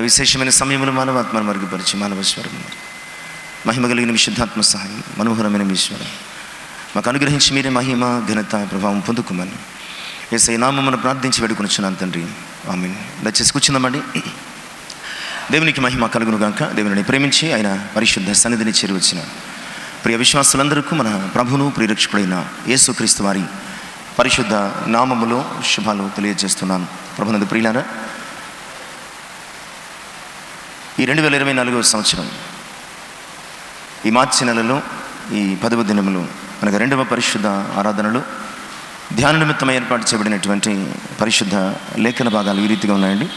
విశేషమైన సమయంలో మానవాత్మను మరుగుపరిచి మానవస్వరం మహిమ కలిగిన విశుద్ధాత్మ సహాయం మనోహరమైన ఈశ్వరం మాకు అనుగ్రహించి మీరే మహిమ ఘనత ప్రభావం పొందుకోమని యేసయ్య నామమున ప్రార్థించి వేడుకొనుచున్నాను తండ్రి. ఆమేన్. దయచేసి కూర్చుందామండి. దేవునికి మహిమ కలుగును గాక. దేవుని ప్రేమించి ఆయన పరిశుద్ధ సన్నిధిని చేరువచ్చిన ప్రియ విశ్వాసులందరికీ మన ప్రభువును ప్రియరక్షకుడైన యేసుక్రీస్తు వారి పరిశుద్ధ నామములో శుభాలు తెలియజేస్తున్నాను. ప్రభునందు ప్రియులారా, ఈ 2024 సంవత్సరం ఈ మార్చి నెలలో ఈ 10వ దినములు అనగా 2వ పరిశుద్ధ ఆరాధనలు ధ్యాన నిమిత్తం ఏర్పాటు చేయబడినటువంటి పరిశుద్ధ లేఖన భాగాలు ఈ రీతిగా ఉన్నాయండి.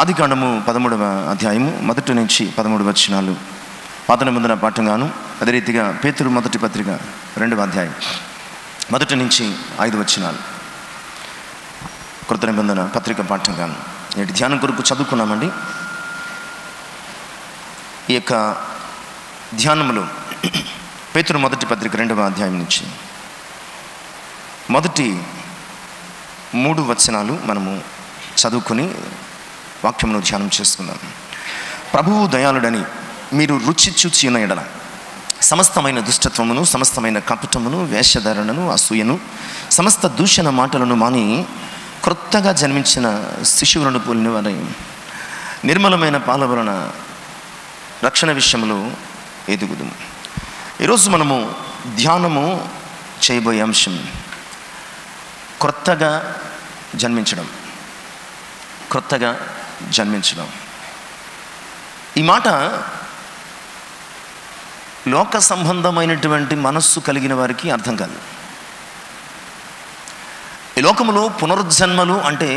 ఆదికాండము 13వ అధ్యాయము 1 నుంచి 13 వచనాలు పాత నిబంధన పాఠంగాను, అదే రీతిగా పేతురు మొదటి పత్రిక 2వ అధ్యాయం 1 నుంచి 5 వచనాలు కొత్త నిబంధన పత్రిక పాఠంగాను నేటి ధ్యానం కొరకు చదువుకున్నామండి. ఈ యొక్క ధ్యానములో పేతురు మొదటి పత్రిక 2వ అధ్యాయం నుంచి మొదటి 3 వచనాలు మనము చదువుకొని వాక్యమును ధ్యానం చేసుకుందాం. ప్రభువు దయాళుడని మీరు రుచి చూచి ఉన్న ఎడల సమస్తమైన దుష్టత్వమును, సమస్తమైన కపటమును, వేషధారణను, అసూయను, సమస్త దూషణ మాటలను మాని క్రొత్తగా జన్మించిన శిశువులను పోలిన వారి నిర్మలమైన పాల వలన రక్షణ విషయంలో ఎదుగుదుము. ఈరోజు మనము ధ్యానము చేయబోయే అంశం క్రొత్తగా జన్మించడం. క్రొత్తగా జన్మించడం. ఈ మాట లోక సంబంధమైనటువంటి మనస్సు కలిగిన వారికి అర్థం కాదు. ఈ లోకములో పునరుజ్జన్మలు అంటే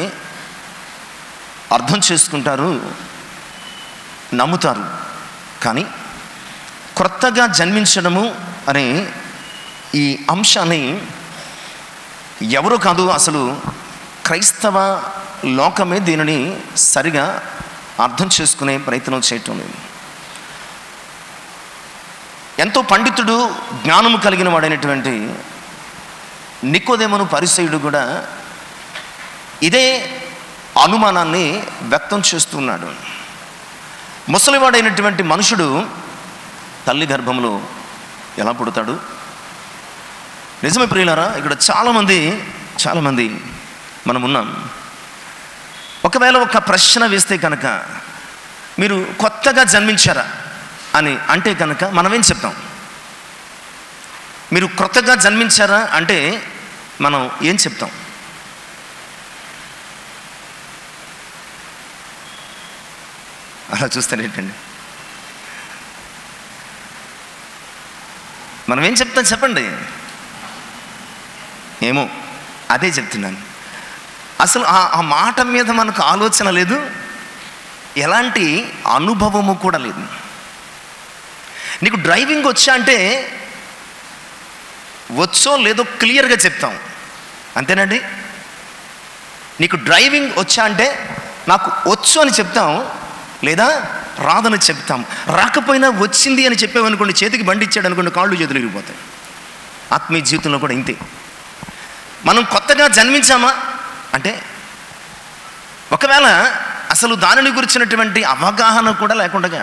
అర్థం చేసుకుంటారు, నమ్ముతారు. కానీ క్రొత్తగా జన్మించడము అనే ఈ అంశాన్ని ఎవరో కాదు, అసలు క్రైస్తవ లోకమే దీనిని సరిగా అర్థం చేసుకునే ప్రయత్నం చేయటం లేదు. ఎంతో పండితుడు, జ్ఞానము కలిగిన వాడైనటువంటి నికోదేమును పరిసయ్యుడు కూడా ఇదే అనుమానాన్ని వ్యక్తం చేస్తున్నాడు. ముసలివాడైనటువంటి మనుషుడు తల్లి గర్భంలో ఎలా పుడతాడు? నిజమే ప్రియులారా, ఇక్కడ చాలామంది మనం ఉన్నాం. ఒకవేళ ఒక ప్రశ్న వేస్తే కనుక మీరు కొత్తగా జన్మించారా అని అంటే కనుక మనం ఏం చెప్తాం? మీరు కొత్తగా జన్మించారా అంటే మనం ఏం చెప్తాం? అలా చూస్తారేంటండి? మనం ఏం చెప్తాం చెప్పండి? ఏమో అదే చెప్తున్నాను. అసలు ఆ మాట మీద మనకు ఆలోచన లేదు, ఎలాంటి అనుభవము కూడా లేదు. నీకు డ్రైవింగ్ వచ్చా అంటే వచ్చో లేదో క్లియర్గా చెప్తాం, అంతేనండి. నీకు డ్రైవింగ్ వచ్చా అంటే నాకు వచ్చు అని చెప్తాం, లేదా రాదని చెప్తాం. రాకపోయినా వచ్చింది అని చెప్పామనుకోండి, చేతికి బండి ఇచ్చాడు అనుకోండి, కాళ్ళు చేతులు విరిగిపోతాయి. ఆత్మీయ జీవితంలో కూడా ఇంతే. మనం కొత్తగా జన్మించామా అంటే ఒకవేళ అసలు దానిని గురించినటువంటి అవగాహన కూడా లేకుండా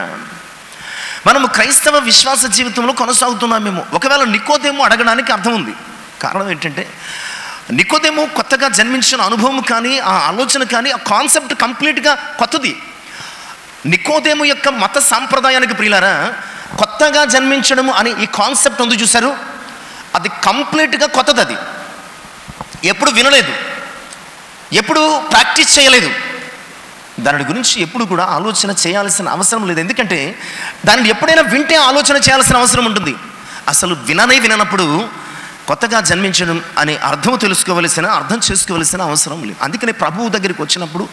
మనము క్రైస్తవ విశ్వాస జీవితంలో కొనసాగుతున్నామేమో. ఒకవేళ నికోదేము అడగడానికి అర్థం ఉంది. కారణం ఏంటంటే నికోదేము కొత్తగా జన్మించిన అనుభవం కానీ, ఆ ఆలోచన కానీ, ఆ కాన్సెప్ట్ కంప్లీట్గా కొత్తది. నికోదేము యొక్క మత సాంప్రదాయానికి ప్రియులారా, కొత్తగా జన్మించడము అని ఈ కాన్సెప్ట్ ఉంది చూశారు, అది కంప్లీట్గా కొత్తది. అది ఎప్పుడు వినలేదు, ఎప్పుడు ప్రాక్టీస్ చేయలేదు, దాని గురించి ఎప్పుడు కూడా ఆలోచన చేయాల్సిన అవసరం లేదు. ఎందుకంటే దాన్ని ఎప్పుడైనా వింటే ఆలోచన చేయాల్సిన అవసరం ఉంటుంది. అసలు విననప్పుడు కొత్తగా జన్మించడం అనే అర్థం చేసుకోవలసిన అవసరం లేదు. అందుకనే ప్రభువు దగ్గరికి వచ్చినప్పుడు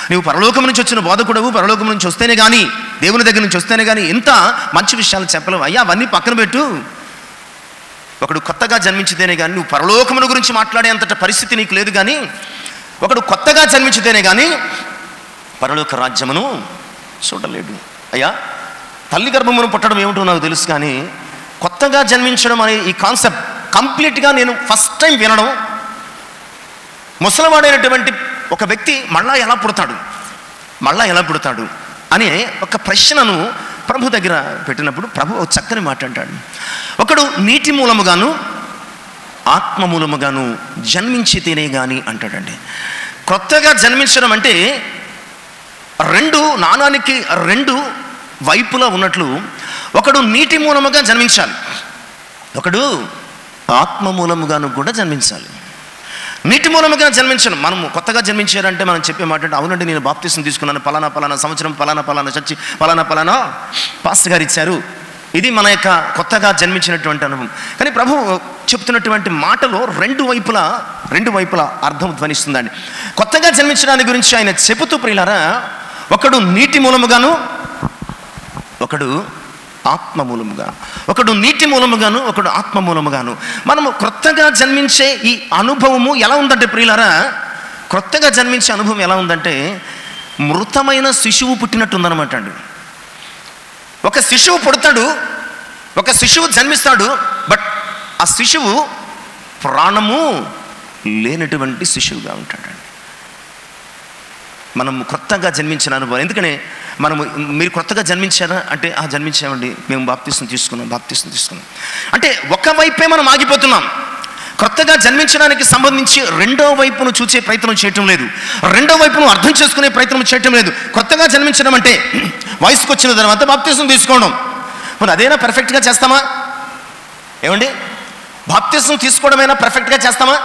నువ్వు పరలోకం నుంచి వచ్చిన బోధకుడవు, పరలోకం నుంచి వస్తేనే కానీ, దేవుని దగ్గర నుంచి వస్తేనే కానీ ఇంత మంచి విషయాలు చెప్పలేవు. అయ్యా అవన్నీ పక్కన పెట్టు. ఒకడు కొత్తగా జన్మించితేనే కానీ నువ్వు పరలోకముల గురించి మాట్లాడేంతట పరిస్థితి నీకు లేదు. కానీ ఒకడు కొత్తగా జన్మించితేనే కానీ పరలోక రాజ్యమును చూడలేడు. అయ్యా తల్లి గర్భమును పుట్టడం ఏమిటో నాకు తెలుసు, కానీ కొత్తగా జన్మించడం అనే ఈ కాన్సెప్ట్ కంప్లీట్గా నేను ఫస్ట్ టైం వినడం. ముసలివాడైనటువంటి ఒక వ్యక్తి మళ్ళా ఎలా పుడతాడు? మళ్ళా ఎలా పుడతాడు అనే ఒక ప్రశ్నను ప్రభు దగ్గర పెట్టినప్పుడు ప్రభు ఒక చక్కని మాట అంటాడు. ఒకడు నీటి మూలముగాను ఆత్మ మూలముగాను జన్మించితేనే గాని అంటాడండి. కొత్తగా జన్మించడం అంటే నాణానికి రెండు వైపులా ఉన్నట్లు ఒకడు నీటి మూలముగా జన్మించాలి, ఒకడు ఆత్మ మూలముగాను కూడా జన్మించాలి. నీటి మూలముగా జన్మించను. మనము కొత్తగా జన్మించారంటే మనం చెప్పే మాట అంటే, అవునండి నేను బాప్తిసం తీసుకున్నాను, పలానా సంవత్సరం పలానా చర్చి పలానా పాస్టర్ గారు ఇచ్చారు, ఇది మన యొక్క కొత్తగా జన్మించినటువంటి అనుభవం. కానీ ప్రభు చెప్తున్నటువంటి మాటలో రెండు వైపులా అర్థం ధ్వనిస్తుందండి. కొత్తగా జన్మించడానికి గురించి ఆయన చెబుతూ ప్రియులారా, ఒకడు నీటి మూలముగాను ఒకడు ఆత్మ మూలముగాను, ఒకడు నీటి మూలముగాను ఒకడు ఆత్మ మూలముగాను. మనము క్రొత్తగా జన్మించే ఈ అనుభవము ఎలా ఉందంటే ప్రియులారా, క్రొత్తగా జన్మించే అనుభవం ఎలా ఉందంటే మృతమైన శిశువు పుట్టినట్టుందనమాట అండి. ఒక శిశువు పుడతాడు, ఒక శిశువు జన్మిస్తాడు, బట్ ఆ శిశువు ప్రాణము లేనటువంటి శిశువుగా ఉంటాడండి. మనం కొత్తగా జన్మించిన అనుభవం. ఎందుకనే మీరు కొత్తగా జన్మించారా అంటే జన్మించామండి, మేము బాప్తిసం తీసుకున్నాం అంటే ఒకవైపే మనం ఆగిపోతున్నాం. కొత్తగా జన్మించడానికి సంబంధించి రెండో వైపును చూసే ప్రయత్నం చేయటం లేదు, రెండో వైపును అర్థం చేసుకునే ప్రయత్నం చేయటం లేదు. కొత్తగా జన్మించడం అంటే వయసుకు వచ్చిన తర్వాత బాప్తిసం తీసుకోవడం. మరి అదేనా పర్ఫెక్ట్గా చేస్తామా? ఏమండి, బాప్తిసం తీసుకోవడమైనా పర్ఫెక్ట్గా చేస్తామా?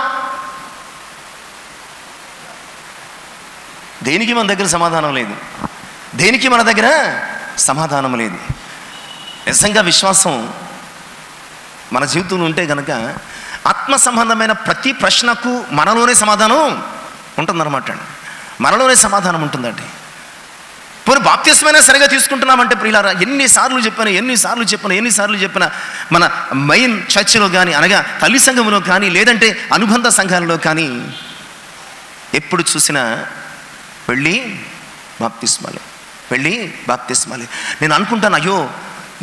దేనికి మన దగ్గర సమాధానం లేదు, దేనికి మన దగ్గర సమాధానం లేదు. నిజంగా విశ్వాసం మన జీవితంలో ఉంటే కనుక ఆత్మ సంబంధమైన ప్రతి ప్రశ్నకు మనలోనే సమాధానం ఉంటుందన్నమాట అండి, మనలోనే సమాధానం ఉంటుందండి. పోనీ బాప్తిస్మైనా సరిగా తీసుకుంటున్నామంటే ప్రియులారా, ఎన్నిసార్లు చెప్పినా మన మెయిన్ చర్చిలో కానీ, అనగా తల్లి సంఘంలో కానీ, లేదంటే అనుబంధ సంఘాలలో కానీ ఎప్పుడు చూసినా వెళ్ళి బాప్తిస్మాలే. నేను అనుకుంటాను, అయ్యో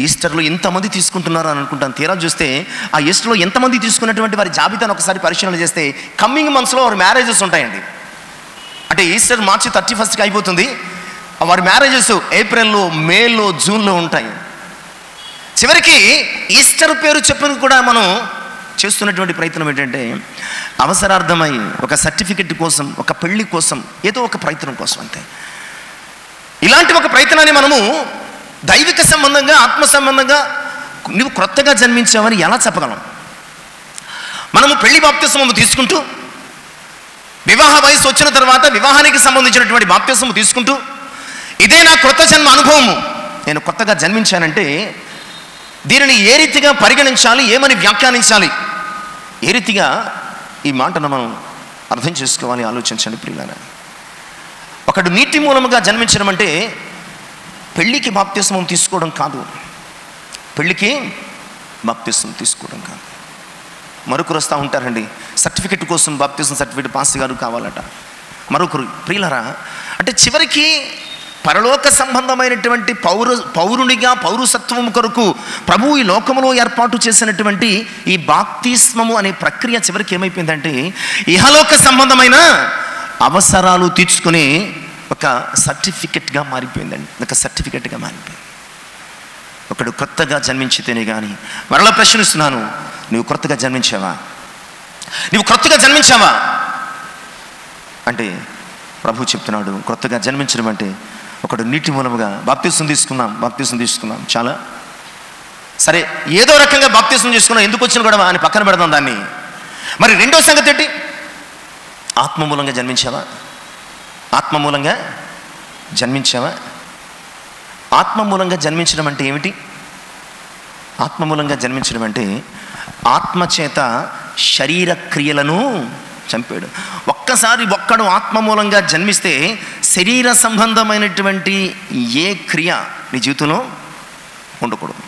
ఈస్టర్లో ఎంతమంది తీసుకుంటున్నారు అని అనుకుంటాను. తీరా చూస్తే ఆ ఈస్టర్లో ఎంతమంది తీసుకున్నటువంటి వారి జాబితాను ఒకసారి పరిశీలన చేస్తే కమ్మింగ్ మంత్స్లో వారి మ్యారేజెస్ ఉంటాయండి. అంటే ఈస్టర్ మార్చి 31కి అయిపోతుంది, వారి మ్యారేజెస్ ఏప్రిల్లో, మేలో, జూన్లో ఉంటాయి. చివరికి ఈస్టర్ పేరు చెప్పుని కూడా మనం చేస్తున్నటువంటి ప్రయత్నం ఏంటంటే అవసరార్థమై ఒక సర్టిఫికెట్ కోసం, ఒక పెళ్లి కోసం, ఏదో ఒక ప్రయత్నం కోసం అంతే. ఇలాంటి ఒక ప్రయత్నాన్ని మనము దైవిక సంబంధంగా, ఆత్మ సంబంధంగా నువ్వు క్రొత్తగా జన్మించావని ఎలా చెప్పగలం? మనము పెళ్లి బాప్తిస్మము తీసుకుంటూ, వివాహ వయసు వచ్చిన తర్వాత వివాహానికి సంబంధించినటువంటి బాప్తిస్మము తీసుకుంటూ, ఇదే నా క్రొత్త జన్మ అనుభవము, నేను కొత్తగా జన్మించానంటే దీనిని ఏ రీతిగా పరిగణించాలి, ఏమని వ్యాఖ్యానించాలి, ఏ రీతిగా ఈ మాటను మనం అర్థం చేసుకోవాలి, ఆలోచించండి ప్రియులారా. ఒకడు నీటి మూలముగా జన్మించడం అంటే పెళ్ళికి బాప్తిస్మం తీసుకోవడం కాదు, మరొకరు వస్తూ ఉంటారండి సర్టిఫికెట్ కోసం, బాప్తిస్మం సర్టిఫికెట్ పాస్ గారు కావాలట. మరొకరు ప్రియులారా, అంటే చివరికి పరలోక సంబంధమైనటువంటి పౌరునిగా పౌరసత్వం కొరకు ప్రభువు ఈ లోకములో ఏర్పాటు చేసినటువంటి ఈ బాప్తిస్మము అనే ప్రక్రియ చివరికి ఏమైపోయిందంటే ఇహలోక సంబంధమైన అవసరాలు తీర్చుకునే ఒక సర్టిఫికెట్గా మారిపోయిందండి. ఒకడు కొత్తగా జన్మించితేనే కానీ. మరలా ప్రశ్నిస్తున్నాను, నువ్వు కొత్తగా జన్మించావా అంటే ప్రభు చెప్తున్నాడు, కొత్తగా జన్మించడం అంటే ఒకడు నీటి మూలముగా బాప్తిసం తీసుకున్నాం చాలా సరే, ఏదో రకంగా బాప్తిసం తీసుకున్నాం, ఎందుకు వచ్చిన కూడా అని పక్కన పెడదాం దాన్ని. మరి రెండో సంగతి ఏంటి? ఆత్మ మూలంగా జన్మించావా? ఆత్మ మూలంగా జన్మించడం అంటే ఏమిటి? ఆత్మ మూలంగా జన్మించడం అంటే ఆత్మ చేత శరీర క్రియలను చంపాడు. ఒక్కసారి ఒక్కడు ఆత్మ మూలంగా జన్మిస్తే శరీర సంబంధమైనటువంటి ఏ క్రియ నీ జీవితంలో ఉండకూడదు.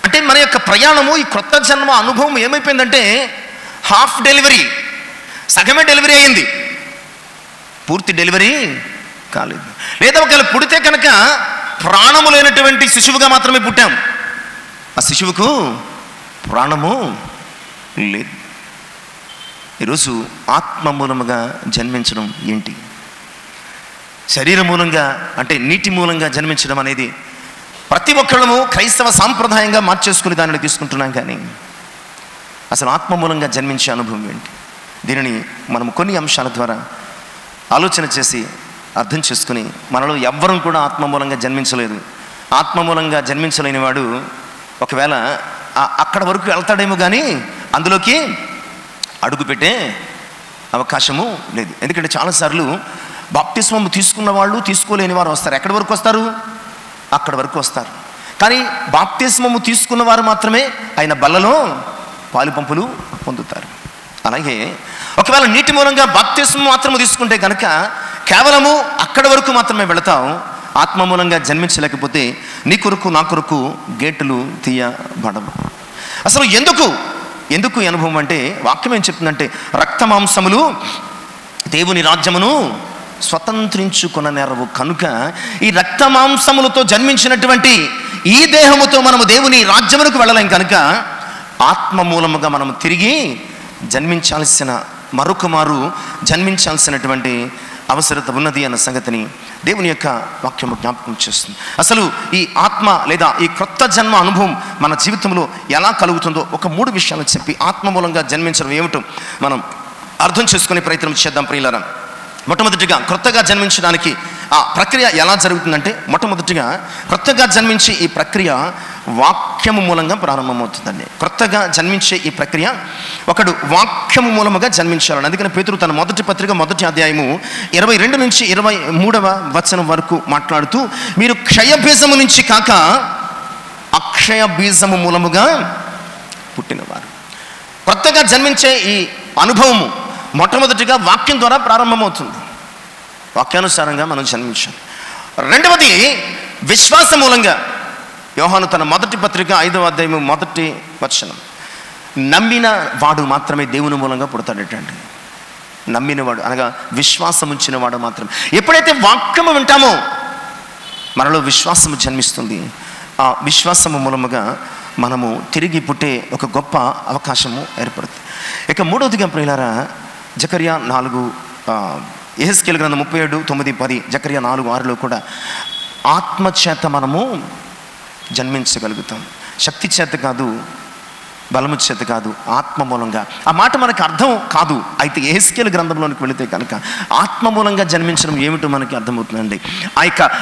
అంటే మన యొక్క ప్రయాణము, ఈ క్రొత్త జన్మ అనుభవం ఏమైపోయిందంటే హాఫ్ డెలివరీ, సగమే డెలివరీ అయింది, పూర్తి డెలివరీ కాలేదు. లేదా ఒకవేళ పుడితే కనుక ప్రాణము లేనటువంటి శిశువుగా మాత్రమే పుట్టాం, ఆ శిశువుకు ప్రాణము లేదు. ఈరోజు ఆత్మ మూలముగా జన్మించడం ఏంటి? శరీర మూలంగా అంటే నీటి మూలంగా జన్మించడం అనేది ప్రతి ఒక్కళ్ళము క్రైస్తవ సాంప్రదాయంగా మార్చేసుకుని దానిని తీసుకుంటున్నాం. కానీ అసలు ఆత్మ మూలంగా జన్మించే అనుభవం ఏంటి? దీనిని మనం కొన్ని అంశాల ద్వారా ఆలోచన చేసి అర్థం చేసుకుని, మనలో ఎవ్వరం కూడా ఆత్మ మూలంగా జన్మించలేదు. ఆత్మ మూలంగా జన్మించలేని వాడు ఒకవేళ అక్కడ వరకు వెళ్తాడేమో కానీ అందులోకి అడుగు పెట్టే అవకాశము లేదు. ఎందుకంటే చాలాసార్లు బాప్తిస్మం తీసుకున్న వాళ్ళు తీసుకోలేని వారు వస్తారు. ఎక్కడి వరకు వస్తారు? అక్కడ వరకు వస్తారు. కానీ బాప్తిస్మము తీసుకున్న వారు మాత్రమే ఆయన బల్లలో పాలు పంపులు పొందుతారు. అలాగే ఒకవేళ నీటి మూలంగా బాప్తిస్మం మాత్రము తీసుకుంటే కనుక కేవలము అక్కడి వరకు మాత్రమే వెళతాం. ఆత్మ మూలంగా జన్మించలేకపోతే నీ కొరకు నా కొరకు గేటులు తీయబడవు. అసలు ఎందుకు ఈ అనుభవం అంటే వాక్యం ఏం చెప్తుందంటే, రక్త మాంసములు దేవుని రాజ్యమును స్వతంత్రించుకొననేరవు కనుక ఈ రక్త మాంసములతో జన్మించినటువంటి ఈ దేహముతో మనము దేవుని రాజ్యమునకు వెళ్ళలేం. కనుక ఆత్మ మూలముగా మనము తిరిగి జన్మించాల్సిన మరొకమారు జన్మించాల్సినటువంటి అవసరత ఉన్నది అన్న సంగతిని దేవుని యొక్క వాక్యము జ్ఞాపకం చేస్తుంది. అసలు ఈ ఆత్మ లేదా ఈ క్రొత్త జన్మ అనుభవం మన జీవితంలో ఎలా కలుగుతుందో ఒక 3 విషయాలు చెప్పి ఆత్మ మూలంగా జన్మించడం ఏమిటో మనం అర్థం చేసుకునే ప్రయత్నం చేద్దాం ప్రియులారా. మొట్టమొదటిగా క్రొత్తగా జన్మించడానికి ఆ ప్రక్రియ ఎలా జరుగుతుందంటే, మొట్టమొదటిగా క్రొత్తగా జన్మించే ఈ ప్రక్రియ వాక్యము మూలంగా ప్రారంభమవుతుందండి. క్రొత్తగా జన్మించే ఈ ప్రక్రియ ఒకడు వాక్యము మూలముగా జన్మించాలని. అందుకని పేతురు తన మొదటి పత్రిక 1వ అధ్యాయము 22 నుంచి 23వ వచనం వరకు మాట్లాడుతూ, మీరు క్షయ బీజము నుంచి కాక అక్షయ బీజము మూలముగా పుట్టినవారు. క్రొత్తగా జన్మించే ఈ అనుభవము మొట్టమొదటిగా వాక్యం ద్వారా ప్రారంభమవుతుంది. వాక్యానుసారంగా మనం జన్మించాలి. రెండవది విశ్వాస మూలంగా. యోహాను తన మొదటి పత్రిక 5వ అధ్యాయము 1వ వచనం, నమ్మిన వాడు మాత్రమే దేవుని మూలంగా పుడతాడటండి. నమ్మినవాడు అనగా విశ్వాసం ఉంచిన వాడు మాత్రమే. ఎప్పుడైతే వాక్యము వింటామో మనలో విశ్వాసము జన్మిస్తుంది. ఆ విశ్వాసము మూలముగా మనము తిరిగి పుట్టే ఒక గొప్ప అవకాశము ఏర్పడుతుంది. ఇక మూడవదిగా ప్రియులారా, జకర్యా 4 యెహెజ్కేలు గ్రంథం 37:9-10, జకర్యా 4:6లో కూడా ఆత్మచేత మనము జన్మించగలుగుతాం. శక్తి చేత కాదు, బలము చేత కాదు, ఆత్మ మూలంగా. ఆ మాట మనకు అర్థం కాదు. అయితే యెహెజ్కేలు గ్రంథంలోనికి వెళితే కనుక ఆత్మ మూలంగా జన్మించడం ఏమిటో మనకి అర్థమవుతుందండి.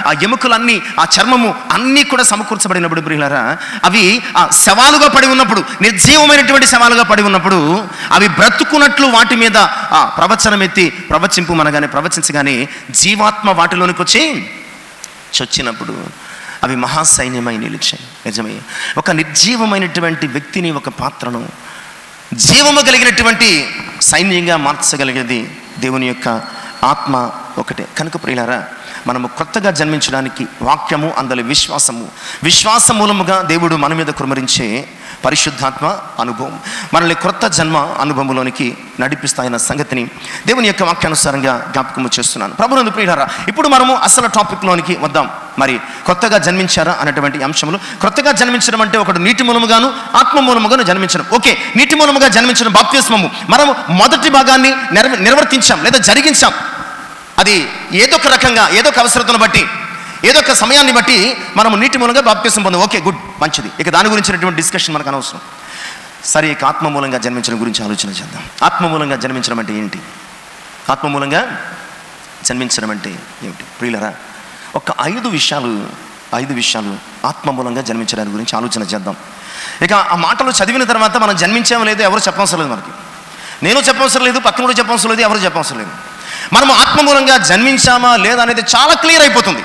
ఆ ఎముకలన్నీ, ఆ చర్మము అన్నీ కూడా సమకూర్చబడినప్పుడు ప్రియులారా, అవి ఆ శవాలుగా పడి ఉన్నప్పుడు, నిర్జీవమైనటువంటి శవాలుగా పడి ఉన్నప్పుడు అవి బ్రతుకున్నట్లు వాటి మీద ప్రవచనం ఎత్తి ప్రవచించగానే జీవాత్మ వాటిలోనికి వచ్చి చొచ్చినప్పుడు అవి మహాసైన్యమై నిలిచాయి. నిజమే, ఒక నిర్జీవమైనటువంటి వ్యక్తిని, ఒక పాత్రను జీవము కలిగినటువంటి సైన్యంగా మార్చగలిగేది దేవుని యొక్క ఆత్మ ఒకటే. కనుక ప్రియులారా, మనము కొత్తగా జన్మించడానికి వాక్యము, అందులో విశ్వాస మూలముగా దేవుడు మన మీద కుమ్మరించే పరిశుద్ధాత్మ అనుభవం మనల్ని క్రొత్త జన్మ అనుభవంలోనికి నడిపిస్తాయన్న సంగతిని దేవుని యొక్క వాక్యానుసారంగా జ్ఞాపకము చేస్తున్నాను. ప్రభునందు ప్రియులారా, ఇప్పుడు మనము అసలు టాపిక్లోనికి వద్దాం. మరి కొత్తగా జన్మించారా అనేటువంటి అంశములు. కొత్తగా జన్మించడం అంటే ఒకడు నీటి మూలముగాను ఆత్మ మూలముగాను జన్మించడం. ఓకే, నీటి మూలముగా జన్మించడం బాప్తిస్మము మనము మొదటి భాగాన్ని నిర్వర్తించాం లేదా జరిగించాం. అది ఏదో ఒక రకంగా, ఏదో ఒక అవసరతను బట్టి, ఏదో ఒక సమయాన్ని బట్టి మనము నీటి మూలంగా బాప్తిసం పొందాం. ఓకే, గుడ్, మంచిది. ఇక దాని గురించినటువంటి డిస్కషన్ మనకు అనవసరం. సరే, ఇక ఆత్మ మూలంగా జన్మించడం గురించి ఆలోచన చేద్దాం. ఆత్మ మూలంగా జన్మించడం అంటే ఏంటి? ఆత్మ మూలంగా జన్మించడం అంటే ఏమిటి ప్రియులరా? ఒక 5 విషయాలు ఆత్మ మూలంగా జన్మించడానికి గురించి ఆలోచన చేద్దాం. ఇక ఆ మాటలు చదివిన తర్వాత మనం జన్మించామో లేదో ఎవరు చెప్పవసరం లేదు. మనకి నేను చెప్పవసరం లేదు, పక్కన చెప్పవసరం లేదు, ఎవరు చెప్పవసరం లేదు. మనము ఆత్మ మూలంగా జన్మించామా లేదా అనేది చాలా క్లియర్ అయిపోతుంది.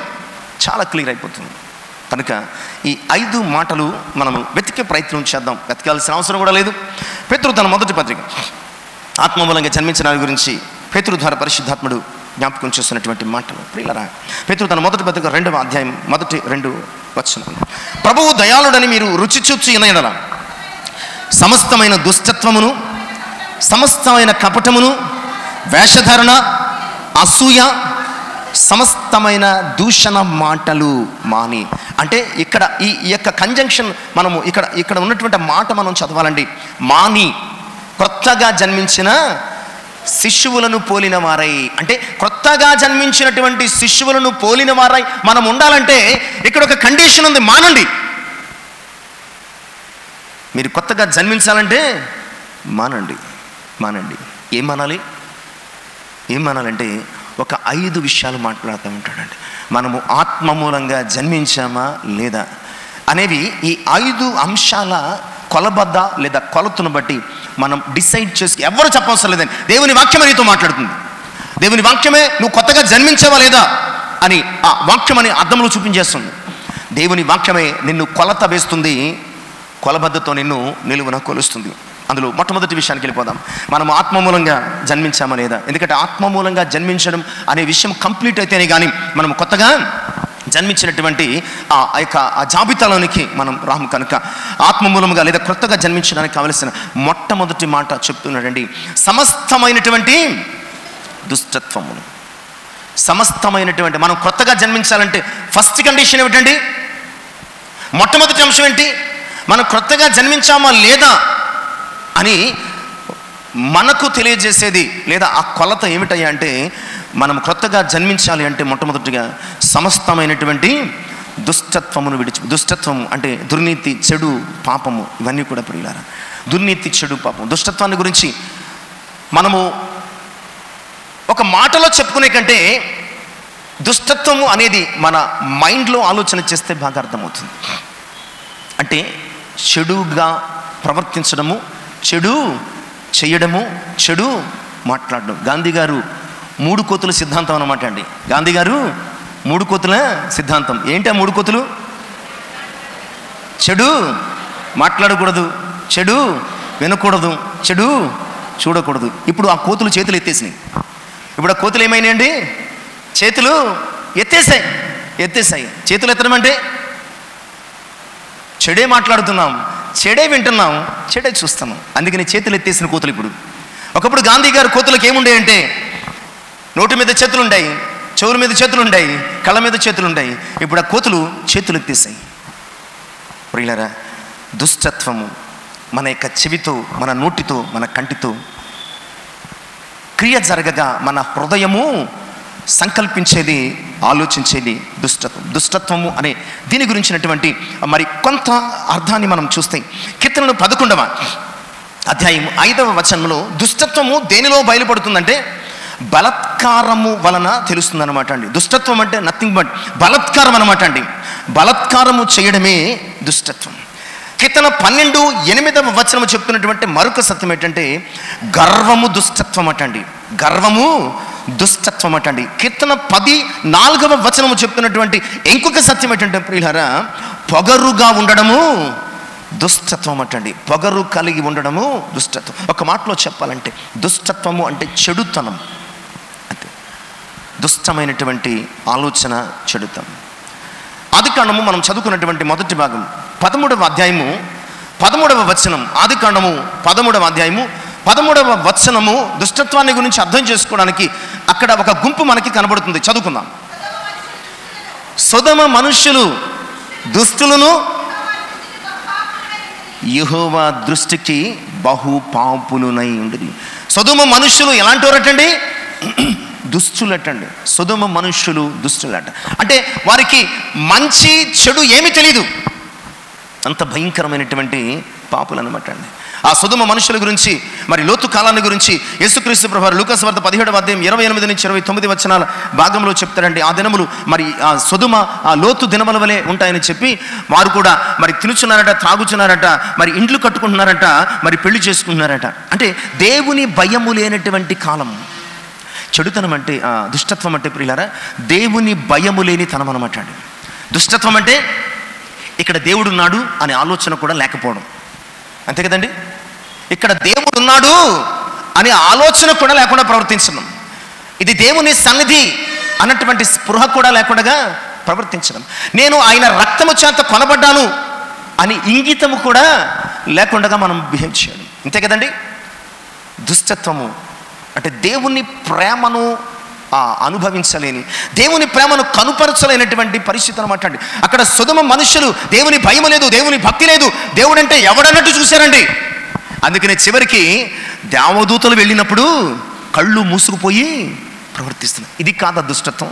కనుక ఈ 5 మాటలు మనము వెతికే ప్రయత్నం చేద్దాం. వెతకాల్సిన అవసరం కూడా లేదు. పేతురు తన మొదటి పత్రిక ఆత్మ మూలంగా జన్మించడానికి గురించి పేతురు ద్వారా పరిశుద్ధాత్ముడు జ్ఞాపకం చేస్తున్నటువంటి మాటలు ప్రియులారా. పేతురు తన మొదటి పత్రిక 2వ అధ్యాయం 1-2 వచనం, ప్రభువు దయాళుడని మీరు రుచి చూచి వినయడల సమస్తమైన దుష్టత్వమును, సమస్తమైన కపటమును, వేషధారణ, అసూయ, సమస్తమైన దూషణ మాటలు మాని. అంటే ఇక్కడ ఈ యొక్క కంజంక్షన్ మనము ఇక్కడ ఉన్నటువంటి మాట మనం చదవాలండి. మాని. కొత్తగా జన్మించిన శిశువులను పోలిన వారై, అంటే క్రొత్తగా జన్మించినటువంటి శిశువులను పోలిన వారై మనం ఉండాలంటే ఇక్కడ ఒక కండిషన్ ఉంది, మానండి. మీరు కొత్తగా జన్మించాలంటే మానండి. ఏం మానాలంటే ఒక 5 విషయాలు మాట్లాడుతూ ఉంటాడండి. మనము ఆత్మ మూలంగా జన్మించామా లేదా అనేవి ఈ 5 అంశాల కొలబద్ద లేదా కొలతను బట్టి మనం డిసైడ్ చేసి, ఎవరు చెప్పవసరం లేదండి, దేవుని వాక్యమే నీతో మాట్లాడుతుంది. దేవుని వాక్యమే నువ్వు కొత్తగా జన్మించావా లేదా అని ఆ వాక్యం అని అర్థంలో చూపించేస్తుంది. దేవుని వాక్యమే నిన్ను కొలత వేస్తుంది, కొలబద్దతో నిన్ను నిలువున కొలుస్తుంది. అందులో మొట్టమొదటి విషయానికి వెళ్ళిపోదాం. మనం ఆత్మ మూలంగా జన్మించామా లేదా? ఎందుకంటే ఆత్మ మూలంగా జన్మించడం అనే విషయం కంప్లీట్ అయితేనే కానీ మనం కొత్తగా జన్మించినటువంటి ఆ యొక్క ఆ జాబితాలోనికి మనం రాము. కనుక ఆత్మ మూలముగా లేదా క్రొత్తగా జన్మించడానికి కావలసిన మొట్టమొదటి మాట చెప్తున్నాడండి, సమస్తమైనటువంటి దుష్టత్వమును. సమస్తమైనటువంటి, మనం క్రొత్తగా జన్మించాలంటే ఫస్ట్ కండిషన్ ఏమిటండి? మొట్టమొదటి అంశం ఏంటి? మనం క్రొత్తగా జన్మించామా లేదా అని మనకు తెలియజేసేది లేదా ఆ కొలత ఏమిటయ్యా అంటే, మనం క్రొత్తగా జన్మించాలి అంటే మొట్టమొదటిగా సమస్తమైనటువంటి దుష్టత్వమును దుష్టత్వము అంటే దుర్నీతి, చెడు, పాపము, ఇవన్నీ కూడా ప్రియులారా. దుర్నీతి, చెడు, పాపం, దుష్టత్వాన్ని గురించి మనము ఒక మాటలో చెప్పుకునే కంటే దుష్టత్వము అనేది మన మైండ్లో ఆలోచన చేస్తే బాగా అర్థమవుతుంది. అంటే చెడుగా ప్రవర్తించడము, చెడు చేయడము, చెడు మాట్లాడడం. గాంధీ గారు 3 కోతుల సిద్ధాంతం అన్నమాట అండి. గాంధీ గారు 3 కోతుల సిద్ధాంతం ఏంటి? ఆ 3 కోతులు: చెడు మాట్లాడకూడదు, చెడు వినకూడదు, చెడు చూడకూడదు. ఇప్పుడు ఆ కోతులు చేతులు ఎత్తేసినాయి. ఇప్పుడు ఆ కోతులు ఏమైనాయండి? చేతులు ఎత్తేసాయి. చేతులు ఎత్తడం అంటే చెడే మాట్లాడుతున్నాం, చెడే వింటున్నాం, చెడే చూస్తున్నాం. అందుకని చేతులు ఎత్తేసిన కోతులు ఇప్పుడు. ఒకప్పుడు గాంధీ గారు కోతులకు ఏముండే అంటే నోటి మీద చేతులు ఉంటాయి, చెవుల మీద చేతులు ఉంటాయి, కళ్ళ మీద చేతులు ఉంటాయి. ఇప్పుడు ఆ కోతులు చేతులు ఎత్తేసాయి. ప్రియులారా, దుష్టత్వము మన యొక్క చెవితో, మన నోటితో, మన కంటితో క్రియ జరగగా మన హృదయము సంకల్పించేది, ఆలోచించేది దుష్టత్వము అనే దీని గురించినటువంటి మరి కొంత అర్థాన్ని మనం చూస్తే కీర్తనలు 11వ అధ్యాయం 5వ వచనంలో దుష్టత్వము దేనిలో బయలుపడుతుందంటే బలత్కారము వలన తెలుస్తుంది అనమాట అండి. దుష్టత్వం అంటే నథింగ్ బట్ బలత్కారం అనమాట అండి. బలత్కారము చేయడమే దుష్టత్వం. కీర్తన 12:8వ వచనము చెప్తున్నటువంటి మరొక సత్యం ఏంటంటే గర్వము దుష్టత్వం అటండి. గర్వము దుష్టత్వం అటండి. కీర్తన 14వ వచనము చెప్తున్నటువంటి ఇంకొక సత్యం ఏంటంటే ప్రియులారా, పొగరుగా ఉండడము దుష్టత్వం అటండి. పొగరు కలిగి ఉండడము దుష్టత్వం. ఒక మాటలో చెప్పాలంటే దుష్టత్వము అంటే చెడుతనం, అంటే దుష్టమైనటువంటి ఆలోచన, చెడుతనం. ఆదికాండము మనం చదువుకున్నటువంటి మొదటి భాగం 13వ అధ్యాయము 13వ వచనం. ఆదికాండము 13వ అధ్యాయము 13వ వచనము దుష్టత్వాన్ని గురించి అర్థం చేసుకోవడానికి అక్కడ ఒక గుంపు మనకి కనబడుతుంది. చదువుకుందాం. సొదొమ మనుష్యులు దుష్టులను యెహోవా దృష్టికి బహు పాపులునై ఉండేది. సొదొమ మనుష్యులు ఎలాంటి వారటండి? దుష్టులటండి. సొదొమ మనుష్యులు దుష్టులట. అంటే వారికి మంచి చెడు ఏమీ తెలీదు, అంత భయంకరమైనటువంటి పాపులు అనమాట అండి. ఆ సొదొమ మనుషుల గురించి మరి లోతు కాలాన్ని గురించి యేసుక్రీస్తు ప్రభువారు లూకాసు వార్త 17వ అధ్యాయం 28 నుంచి 29 వచనాల భాగంలో చెప్తారండి. ఆ దినములు మరి ఆ సొదొమ ఆ లోతు దినముల వలె ఉంటాయని చెప్పి వారు కూడా మరి తినుచున్నారట, త్రాగుచున్నారట, మరి ఇండ్లు కట్టుకుంటున్నారట, మరి పెళ్లి చేసుకుంటున్నారట. అంటే దేవుని భయము లేనటువంటి కాలం. చెడుతనం అంటే దుష్టత్వం అంటే ప్రియులారా దేవుని భయము లేని తనం అనమాట అండి. దుష్టత్వం అంటే ఇక్కడ దేవుడు ఉన్నాడు అనే ఆలోచన కూడా లేకపోవడం, అంతే కదండి. ఇక్కడ దేవుడు ఉన్నాడు అనే ఆలోచన కూడా లేకుండా ప్రవర్తించడం, ఇది దేవుని సన్నిధి అన్నటువంటి స్పృహ కూడా లేకుండా ప్రవర్తించడం, నేను ఆయన రక్తము చేత కొనబడ్డాను అని ఇంగితము కూడా లేకుండా మనం బిహేవ్ చేయడం, అంతే కదండి. దుష్టత్వము అంటే దేవుని ప్రేమను అనుభవించలేని, దేవుని ప్రేమను కనుపరచలేనటువంటి పరిస్థితి అనమాట అండి. అక్కడ సొదొమ మనుషులు దేవుని భయం లేదు, దేవుని భక్తి లేదు, దేవుడు అంటే ఎవడన్నట్టు చూశారండి. అందుకనే చివరికి దేవదూతలు వెళ్ళినప్పుడు కళ్ళు మూసుకుపోయి ప్రవర్తిస్తున్నారు. ఇది కాదా దుష్టత్వం?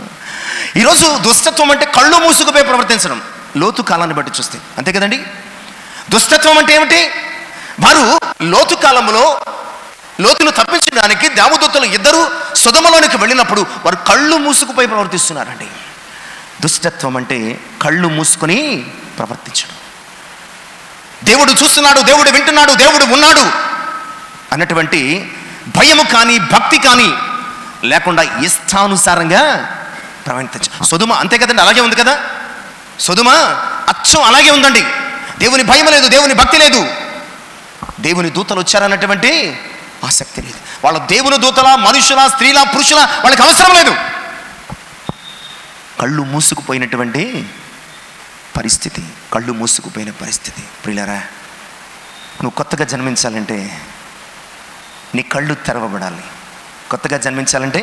ఈరోజు దుష్టత్వం అంటే కళ్ళు మూసుకుపోయి ప్రవర్తించడం. లోతు కాలాన్ని బట్టి చూస్తే అంతే కదండి. దుష్టత్వం అంటే ఏమిటి? వారు లోతు కాలంలో లోతును తప్పించడానికి దేవదూతలు ఇద్దరు సొదొమలోనికి వెళ్ళినప్పుడు వారు కళ్ళు మూసుకుపోయి ప్రవర్తిస్తున్నారండి. దుష్టత్వం అంటే కళ్ళు మూసుకొని ప్రవర్తించడం. దేవుడు చూస్తున్నాడు, దేవుడు వింటున్నాడు, దేవుడు ఉన్నాడు అన్నటువంటి భయము కానీ భక్తి కానీ లేకుండా ఇష్టానుసారంగా ప్రవర్తించడం. సొదొమ అంతే కదండి, అలాగే ఉంది కదా. సొదొమ అచ్చం అలాగే ఉందండి. దేవుని భయం లేదు, దేవుని భక్తి లేదు, దేవుని దూతలు వచ్చారన్నటువంటి ఆసక్తి లేదు. వాళ్ళ దేవుని దూతల, మనుషుల, స్త్రీల, పురుషుల వాళ్ళకి అవసరం లేదు. కళ్ళు మూసుకుపోయినటువంటి పరిస్థితి, కళ్ళు మూసుకుపోయిన పరిస్థితి. ప్రియులారా, నువ్వు కొత్తగా జన్మించాలంటే నీ కళ్ళు తెరవబడాలి. కొత్తగా జన్మించాలంటే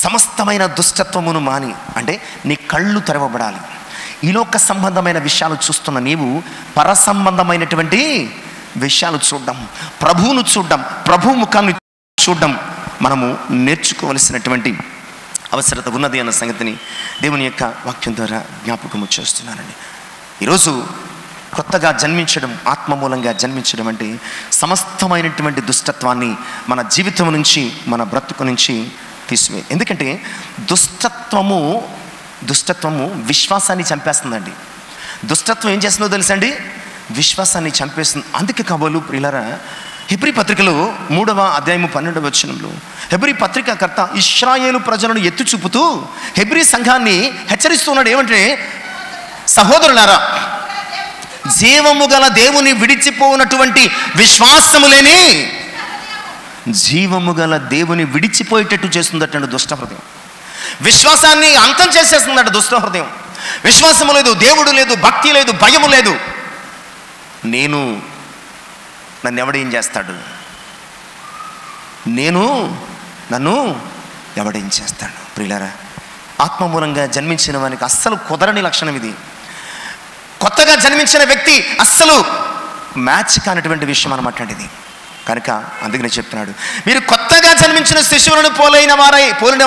సమస్తమైన దుష్టత్వమును మాని అంటే నీ కళ్ళు తెరవబడాలి. ఈలోక సంబంధమైన విషయాలు చూస్తున్న నీవు పర సంబంధమైనటువంటి విషయాలు చూడడం, ప్రభువును చూడడం, ప్రభు ముఖాన్ని చూడడం మనము నేర్చుకోవలసినటువంటి అవసరత ఉన్నది అన్న సంగతిని దేవుని యొక్క వాక్యం ద్వారా జ్ఞాపకము చేస్తున్నానండి. ఈరోజు కొత్తగా జన్మించడం, ఆత్మ మూలంగా జన్మించడం అంటే సమస్తమైనటువంటి దుష్టత్వాన్ని మన జీవితం నుంచి, మన బ్రతుకు నుంచి తీసివేయాలి. ఎందుకంటే దుష్టత్వము విశ్వాసాన్ని చంపేస్తుందండి. దుష్టత్వం ఏం చేస్తుందో తెలుసండి? విశ్వాసాన్ని చంపేస్తుంది. అందుకే కాబోలు ప్రియులారా, హెబ్రీ పత్రికలో 3వ అధ్యాయము 12వ వచనంలో హెబ్రీ పత్రికకర్త ఇశ్రాయేలు ప్రజలను ఎత్తి చూపుతూ హెబ్రీ సంఘాన్ని హెచ్చరిస్తున్నాడు. ఏమంటే, సహోదరులారా, జీవము గల దేవుని విడిచిపోనటువంటి విశ్వాసము లేని జీవము గల దేవుని విడిచిపోయేటట్టు చేస్తుందట దుష్ట హృదయం. విశ్వాసాన్ని అంతం చేసేస్తుందట దుష్ట హృదయం. విశ్వాసము లేదు, దేవుడు లేదు, భక్తి లేదు, భయము లేదు. నన్ను ఎవడేం చేస్తాడు, నన్ను ఎవడేం చేస్తాడు? ప్రియులారా, ఆత్మమూలంగా జన్మించిన వానికి అస్సలు కుదరని లక్షణం ఇది. కొత్తగా జన్మించిన వ్యక్తి అస్సలు మ్యాచ్ కానటువంటి విషయం అన్నమాట ఇది. కనుక అందుకనే చెప్తున్నాడు, మీరు కొత్తగా జన్మించిన శిశువులను పోలిన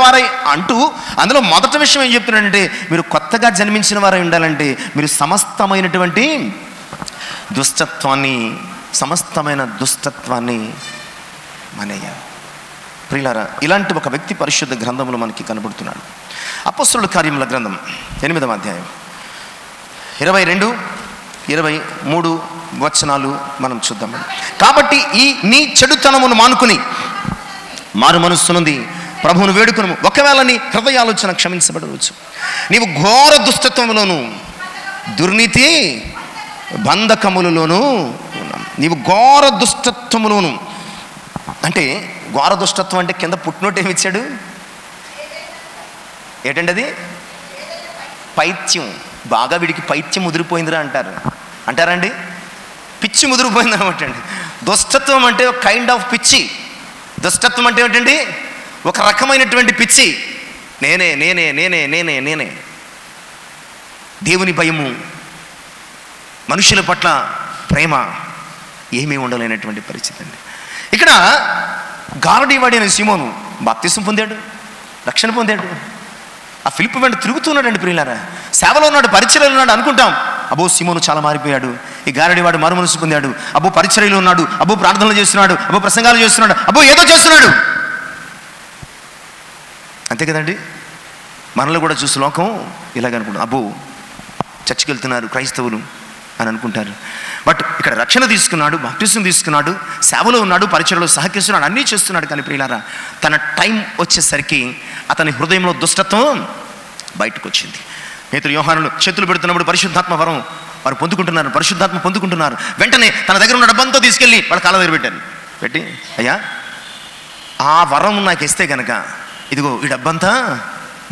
వారై అంటూ అందులో మొదటి విషయం ఏం చెప్తున్నాడంటే, మీరు కొత్తగా జన్మించిన వారై ఉండాలంటే మీరు సమస్తమైన దుష్టత్వాన్ని మానేయాలి. ప్రియులారా, ఇలాంటి ఒక వ్యక్తి పరిశుద్ధ గ్రంథంలో మనకి కనబడుతున్నాడు. అపొస్తలుల కార్యముల గ్రంథం 8వ అధ్యాయం 22-23 వచనాలు మనం చూద్దాం. కాబట్టి నీ చెడుతనమును మానుకుని మారు మనస్సునుంది ప్రభువును వేడుకును. ఒకవేళ నీ హృదయాలోచన క్షమించబడవచ్చు. నీవు ఘోర దుష్టత్వములోను దుర్నీతి బంధకములలోను నీవు ఘోర దుష్టత్వములోను. అంటే ఘోర దుష్టత్వం అంటే కింద పుట్టినోటు ఏమి ఇచ్చాడు? ఏంటండి అది? పైత్యం. బాగా వీడికి పైత్యం ముదిరిపోయిందిరా అంటారండి. పిచ్చి ముదిరిపోయింది అనమాట అండి. దుష్టత్వం అంటే ఒక కైండ్ ఆఫ్ పిచ్చి. దుష్టత్వం అంటే ఏమిటండి? ఒక రకమైనటువంటి పిచ్చి. నేనే దేవుని భయము, మనుషుల పట్ల ప్రేమ ఏమీ ఉండలేనటువంటి పరిస్థితి అండి. ఇక్కడ గారడీవాడి అనే సీమోను బాప్తిసం పొందాడు, రక్షణ పొందాడు. ఆ ఫిలిప్పు వెంట తిరుగుతున్నాడండి. ప్రియులారా, సేవలో ఉన్నాడు, పరిచర్యలో ఉన్నాడు అనుకుంటాం. అబ్బో సీమోను చాలా మారిపోయాడు. ఈ గారడీవాడు మారు మనసు పొందాడు. అబ్బో పరిచర్యలో ఉన్నాడు, అబ్బో ప్రార్థనలు చేస్తున్నాడు, అబ్బో ప్రసంగాలు చేస్తున్నాడు, అబ్బో ఏదో చేస్తున్నాడు. అంతే కదండి. మనలో కూడా చూసి లోకం ఇలాగ అనుకుంటాం, అబ్బో చర్చికి వెళ్తున్నారు క్రైస్తవులు అని అనుకుంటారు. బట్ ఇక్కడ రక్షణ తీసుకున్నాడు, బాప్టిజం తీసుకున్నాడు, సేవలో ఉన్నాడు, పరిచర్యలో సహకరిస్తున్నాడు, అన్నీ చేస్తున్నాడు. కానీ ప్రియులారా, తన టైం వచ్చేసరికి అతని హృదయంలో దుష్టత్వం బయటకు వచ్చింది. పేతురు యోహానులు చేతులు పెడుతున్నప్పుడు పరిశుద్ధాత్మ వరం వారు పరిశుద్ధాత్మ పొందుకుంటున్నారు. వెంటనే తన దగ్గర ఉన్న డబ్బంతో తీసుకెళ్ళి వాళ్ళ కాళ్ళ దగ్గర పెట్టి, అయ్యా ఆ వరం నాకు ఇస్తే కనుక, ఇదిగో ఈ డబ్బంతా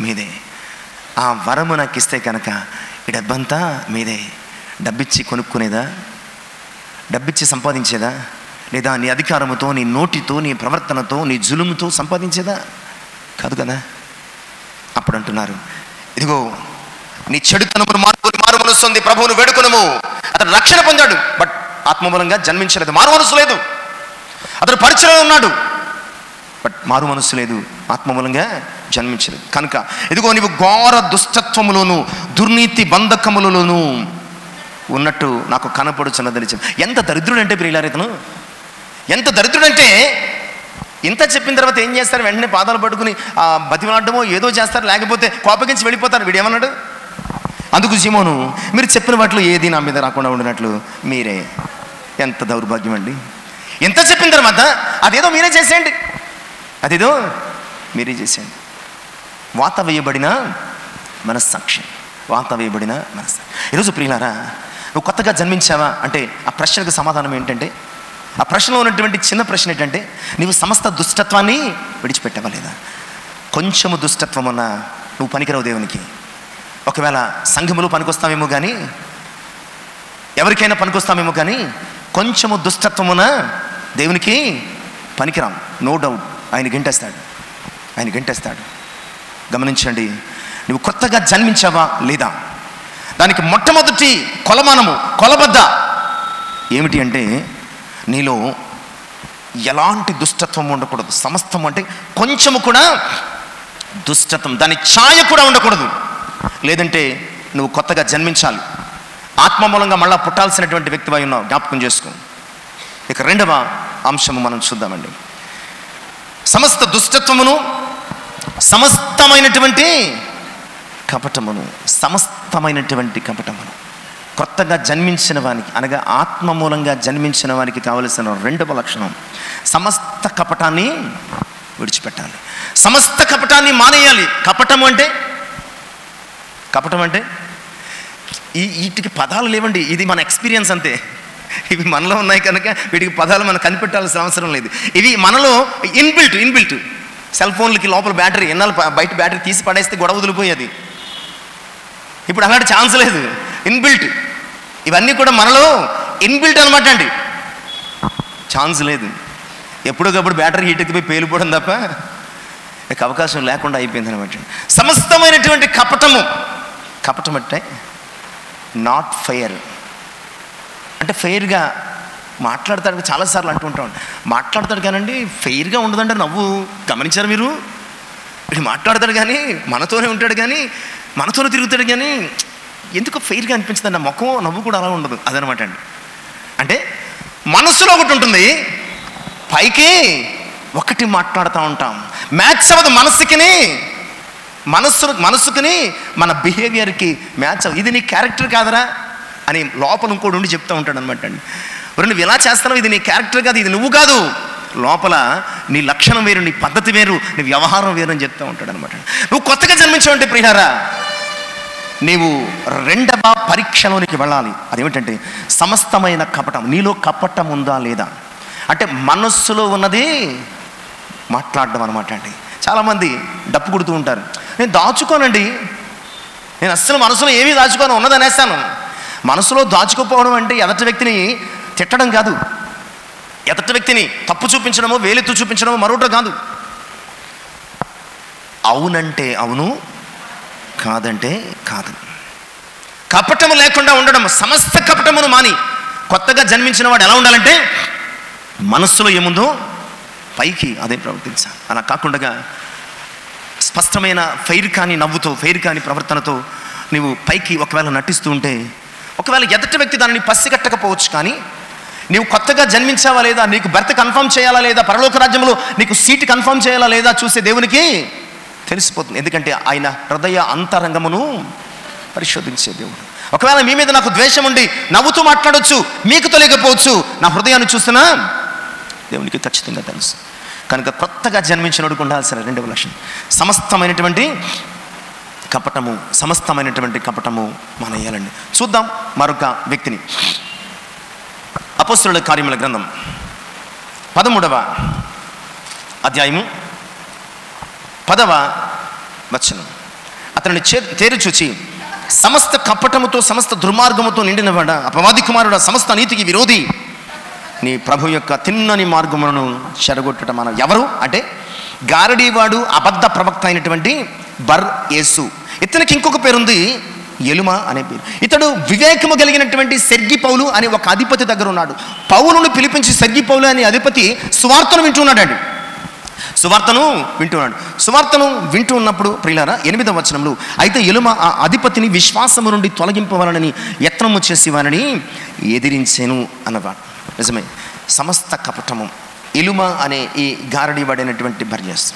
మీదే, ఆ వరము నాకు ఇస్తే కనుక ఈ డబ్బంతా మీదే. డబ్బిచ్చి కొనుక్కునేదా? డబ్బిచ్చి సంపాదించేదా? లేదా నీ అధికారముతో, నీ నోటితో, నీ ప్రవర్తనతో, నీ జులుముతో సంపాదించేదా? కాదు కదా. అప్పుడు అంటున్నారు, ఇదిగో నీ చెడుతనమును మారు మనస్సు ఉంది, ప్రభువును వేడుకొనుము. అతను రక్షణ పొందాడు, బట్ ఆత్మమూలంగా జన్మించలేదు, మారు మనస్సు లేదు. అతను పరిచయం ఉన్నాడు, బట్ మారు మనస్సు లేదు, ఆత్మ మూలంగా జన్మించలేదు. కనుక ఇదిగో నీవు ఘోర దుష్టత్వములోను దుర్నీతి బంధకములలోను ఉన్నట్టు నాకు కనపడుచున్నదని చెప్పి. ఎంత దరిద్రుడంటే ప్రియులారా ఇతను, ఎంత దరిద్రుడంటే ఇంత చెప్పిన తర్వాత ఏం చేస్తారు? వెంటనే పాదాలు పట్టుకుని బతిమలాడమో ఏదో చేస్తారు, లేకపోతే కోపగించి వెళ్ళిపోతారు. వీడేమన్నాడు? అందుకు సీమోను, మీరు చెప్పిన వాటిలో ఏది నా మీద రాకుండా ఉండినట్లు మీరే. ఎంత దౌర్భాగ్యం అండి! ఎంత చెప్పిన తర్వాత అదేదో మీరే చేసేయండి, అదేదో మీరే చేసేయండి. వాత వేయబడిన మనస్సాక్షి, వాత వేయబడిన మనస్సాక్షి. ఈరోజు ప్రియులారా, నువ్వు కొత్తగా జన్మించావా అంటే ఆ ప్రశ్నకు సమాధానం ఏంటంటే, ఆ ప్రశ్నలో ఉన్నటువంటి చిన్న ప్రశ్న ఏంటంటే, నీవు సమస్త దుష్టత్వాన్ని విడిచిపెట్టావా లేదా? కొంచెము దుష్టత్వం అన్నా నువ్వు పనికిరావు దేవునికి. ఒకవేళ సంఘములు పనికొస్తామేమో కానీ, ఎవరికైనా పనికొస్తామేమో కానీ, కొంచెము దుష్టత్వమున దేవునికి పనికిరాం. నో డౌట్, ఆయన గంటేస్తాడు. గమనించండి, నువ్వు కొత్తగా జన్మించావా లేదా? దానికి మొట్టమొదటి కొలబద్ద ఏమిటి అంటే, నీలో ఎలాంటి దుష్టత్వం ఉండకూడదు. సమస్తం అంటే కొంచెము కూడా దుష్టత్వం, దాని ఛాయ కూడా ఉండకూడదు. లేదంటే నువ్వు కొత్తగా జన్మించాలి, ఆత్మ మూలంగా మళ్ళా పుట్టాల్సినటువంటి వ్యక్తివై ఉన్నావు. జ్ఞాపకం చేసుకో. ఇక రెండవ అంశము మనం చూద్దామండి. సమస్త దుష్టత్వమును, సమస్తమైనటువంటి కపటమును, కొత్తగా జన్మించిన వానికి అనగా ఆత్మ మూలంగా జన్మించిన వానికి కావలసిన రెండవ లక్షణం, సమస్త కపటాన్ని విడిచిపెట్టాలి, సమస్త కపటాన్ని మానేయాలి. కపటం అంటే వీటికి పదాలు లేవండి, ఇది మన ఎక్స్పీరియన్స్ అంతే. ఇవి మనలో ఉన్నాయి కనుక వీటికి పదాలు మనం కనిపెట్టాల్సిన అవసరం లేదు. ఇవి మనలో ఇన్బిల్ట్. సెల్ ఫోన్లకి లోపల బ్యాటరీ, ఎన్నాళ్ళు బయట బ్యాటరీ తీసి పడేస్తే గొడవ వదిలిపోయేది. ఇప్పుడు అలాంటి ఛాన్స్ లేదు, ఇన్బిల్ట్. ఇవన్నీ కూడా మనలో ఇన్బిల్ట్ అనమాట అండి, ఛాన్స్ లేదు. ఎప్పటికప్పుడు బ్యాటరీ హీట్ ఎక్కిపోయి పేలిపోవడం తప్ప ఇక అవకాశం లేకుండా అయిపోయింది అనమాట. సమస్తమైనటువంటి కపటం అంటే నాట్ ఫెయిర్. అంటే ఫెయిర్గా మాట్లాడతాడు. చాలాసార్లు అంటుంటాం, మాట్లాడతాడు కానండి ఫెయిర్గా ఉండదంటే నవ్వు. గమనించారు మీరు? వీడు మాట్లాడతాడు కానీ మనతోనే ఉంటాడు, కానీ మనతోనే తిరుగుతాడు, కానీ ఎందుకు ఫెయిర్గా అనిపించదండి. ఆ ముఖం నవ్వు కూడా అలా ఉండదు. అదనమాట అండి. అంటే మనస్సులో ఒకటి ఉంటుంది, పైకి ఒకటి మాట్లాడుతూ ఉంటాం. మ్యాచ్ అవ్వదు మనస్సుకుని మన బిహేవియర్కి మ్యాచ్ అవ్వదు. ఇది నీ క్యారెక్టర్ కాదరా అని లోపల ఇంకోటి ఉండి చెప్తూ ఉంటాడు అనమాట అండి. నువ్వు ఇలా చేస్తున్నావు, ఇది నీ క్యారెక్టర్ కాదు, ఇది నువ్వు కాదు. లోపల నీ లక్షణం వేరు, నీ పద్ధతి వేరు, నీ వ్యవహారం వేరు అని చెప్తూ ఉంటాడు అనమాట. నువ్వు కొత్తగా జన్మించావంటే ప్రియారా, నీవు రెండవ పరీక్షలోనికి వెళ్ళాలి. అదేమిటంటే సమస్తమైన కపటం. నీలో కపటం ఉందా లేదా అంటే మనస్సులో ఉన్నది మాట్లాడడం అనమాట అండి. చాలామంది డప్పు కొడుతూ ఉంటారు, నేను దాచుకోనండి, నేను అస్సలు మనసులో ఏమీ దాచుకోను, ఉన్నది అనేస్తాను. మనసులో దాచుకోపోవడం అంటే ఎదటి వ్యక్తిని తిట్టడం కాదు, ఎదటి వ్యక్తిని తప్పు చూపించడమో వేలెత్తు చూపించడమో మరొకటి కాదు. అవునంటే అవును, కాదంటే కాదు. కపటము లేకుండా ఉండడం, సమస్త కపటమును మాని కొత్తగా జన్మించిన వాడు ఎలా ఉండాలంటే మనస్సులో ఏముందో పైకి అదే ప్రవర్తించాలి. అలా కాకుండా స్పష్టమైన ఫెయిర్ కాని నవ్వుతో, ఫెయిర్ కాని ప్రవర్తనతో నీవు పైకి ఒకవేళ నటిస్తూ ఉంటే, ఒకవేళ ఎదటి వ్యక్తి దానిని పసిగట్టకపోవచ్చు, కానీ నీవు కొత్తగా జన్మించావా లేదా, నీకు బర్త్ కన్ఫర్మ్ చేయాలా లేదా, పరలోక రాజ్యంలో నీకు సీటు కన్ఫర్మ్ చేయాలా లేదా చూసే దేవునికి తెలిసిపోతుంది. ఎందుకంటే ఆయన హృదయ అంతరంగమును పరిశోధించే దేవుడు. ఒకవేళ మీ మీద నాకు ద్వేషం ఉండి నవ్వుతూ మాట్లాడవచ్చు, మీకు తెలియకపోవచ్చు, నా హృదయాన్ని చూస్తున్నా దేవునికి ఖచ్చితంగా తెలుసు. కనుక కొత్తగా జన్మించినోడికి ఉండాల్సిన రెండవ లక్షణం సమస్తమైనటువంటి కపటము మానేయాలండి. చూద్దాం మరొక వ్యక్తిని. అపోస్తలుల కార్యముల గ్రంథం 13వ అధ్యాయము 10వ వచనం. అతనిని తేరి చూచి, సమస్త కపటముతో సమస్త దుర్మార్గముతో నిండినవాడ, అపవాది కుమారుడ, సమస్త నీతికి విరోధి, నీ ప్రభు యొక్క తిన్నని మార్గములను చెడగొట్టట మనం ఎవరు అంటే గారడీవాడు, అబద్ధ ప్రవక్త అయినటువంటి బర్ యేసు. ఇతనికి ఇంకొక పేరుంది, ఎలుమా అనే పేరు. ఇతడు వివేకము కలిగినటువంటి సెర్గి పౌలు అనే ఒక అధిపతి దగ్గర ఉన్నాడు. పౌలును పిలిపించి సెర్గి పౌలు అనే అధిపతి సువార్తను వింటున్నాడండి. సువార్తను వింటున్నాడు. సువార్తను వింటూ ఉన్నప్పుడు ప్రియులారా 8వ వచనంలో, అయితే ఎలుమ ఆ అధిపతిని విశ్వాసము నుండి తొలగింపవాలని యత్నము చేసి వారిని ఎదిరించెను అన్నవాడు. నిజమే, సమస్త కపటము, ఎలుమ అనే ఈ గారడీవాడైనటువంటి బర్యస్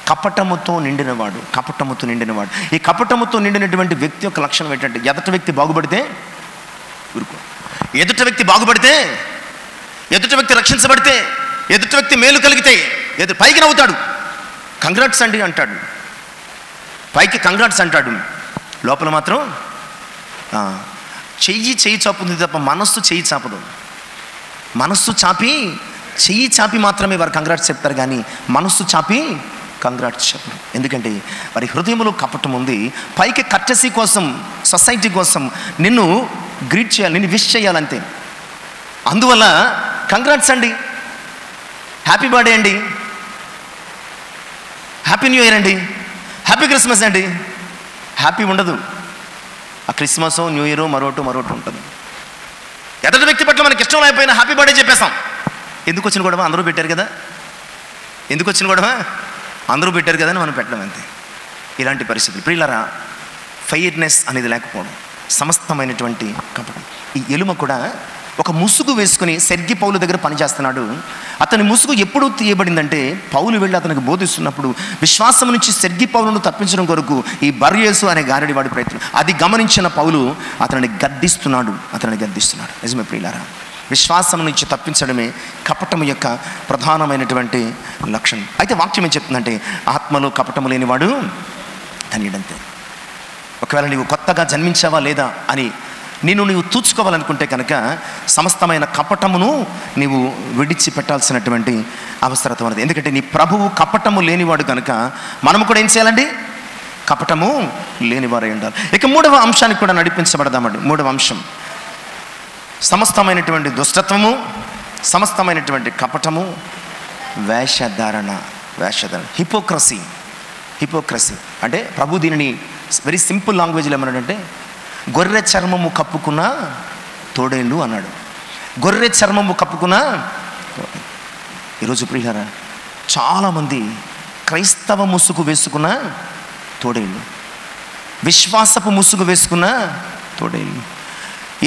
కపటముతో నిండినవాడు. కపటముతో నిండినవాడు. ఈ కపటముతో నిండినటువంటి వ్యక్తి యొక్క లక్షణం ఏంటంటే, ఎదుటి వ్యక్తి బాగుపడితే ఊరుకో, ఎదుటి వ్యక్తి బాగుపడితే, ఎదుటి వ్యక్తి రక్షించబడితే, ఎదుటి వ్యక్తి మేలు కలిగితే పైకి నవ్వుతాడు, కంగ్రాట్స్ అండి అంటాడు, పైకి కంగ్రాట్స్ అంటాడు, లోపల మాత్రం చెయ్యి చాపుతుంది తప్ప మనస్సు చెయ్యి చాపదు. మనస్సు చాపి చెయ్యి చాపి మాత్రమే వారు కంగ్రాట్స్ చెప్తారు, కానీ మనస్సు చాపి కంగ్రాట్స్ చెప్పరు. ఎందుకంటే వారి హృదయంలో కపటం ఉంది. పైకి కట్టసీ కోసం, సొసైటీ కోసం నిన్ను గ్రీట్ చేయాలి, నిన్ను విష్ చేయాలంతే. అందువల్ల కంగ్రాట్స్ అండి, హ్యాపీ బర్త్డే అండి, హ్యాపీ న్యూ ఇయర్ అండి, హ్యాపీ క్రిస్మస్ అండి. హ్యాపీ ఉండదు. ఆ క్రిస్మస్ న్యూ ఇయర్ మరోటు ఉంటుంది. ఎదుటి వ్యక్తి పట్ల మనకి ఇష్టం లేకపోయినా హ్యాపీ బర్త్డే చెప్పేస్తాం. ఎందుకు వచ్చిన గొడవ? అందరూ పెట్టారు కదా. ఎందుకు వచ్చిన గొడవ? అందరూ పెట్టారు కదా అని మనం పెట్టడం అంతే. ఇలాంటి పరిస్థితులు ప్రియులారా, ఫెయిర్నెస్ అనేది లేకపోవడం, సమస్తమైనటువంటి కపటం. ఈ ఎలుమ కూడా ఒక ముసుగు వేసుకుని సెర్గి పౌలు దగ్గర పనిచేస్తున్నాడు. అతని ముసుగు ఎప్పుడు తీయబడిందంటే, పౌలు వెళ్ళి అతనికి బోధిస్తున్నప్పుడు విశ్వాసం నుంచి సెర్గి పౌలును తప్పించడం కొరకు ఈ బర్యేసు అనే గారడివాడి ప్రయత్నం. అది గమనించిన పౌలు అతనిని గద్దిస్తున్నాడు. నిజమే ప్రియులారా, విశ్వాసం నుంచి తప్పించడమే కపటము యొక్క ప్రధానమైనటువంటి లక్షణం. అయితే వాక్యం ఏం చెప్తుందంటే, ఆత్మలో కపటము లేనివాడు ధన్యుడంతే. ఒకవేళ నీవు కొత్తగా జన్మించావా లేదా అని నీవు తూచుకోవాలనుకుంటే కనుక సమస్తమైన కపటమును నీవు విడిచిపెట్టాల్సినటువంటి అవసరం ఉన్నది. ఎందుకంటే నీ ప్రభువు కపటము లేనివాడు కనుక మనము కూడా ఏం చేయాలండి? కపటము లేనివారై ఉండాలి. ఇక 3వ అంశానికి కూడా నడిపించబడదామండి. 3వ అంశం, సమస్తమైనటువంటి దుష్టత్వము, సమస్తమైనటువంటి కపటము, వేషధారణ. హిపోక్రసీ అంటే ప్రభు దీనిని వెరీ సింపుల్ లాంగ్వేజ్లో ఏమన్నాడంటే, గొర్రె చర్మము కప్పుకున్న తోడేళ్ళు అన్నాడు. గొర్రె చర్మము కప్పుకున్న. ఈరోజు ప్రియులారా, చాలామంది క్రైస్తవ ముసుగు వేసుకున్న తోడేళ్ళు, విశ్వాసపు ముసుగు వేసుకున్న తోడేళ్ళు,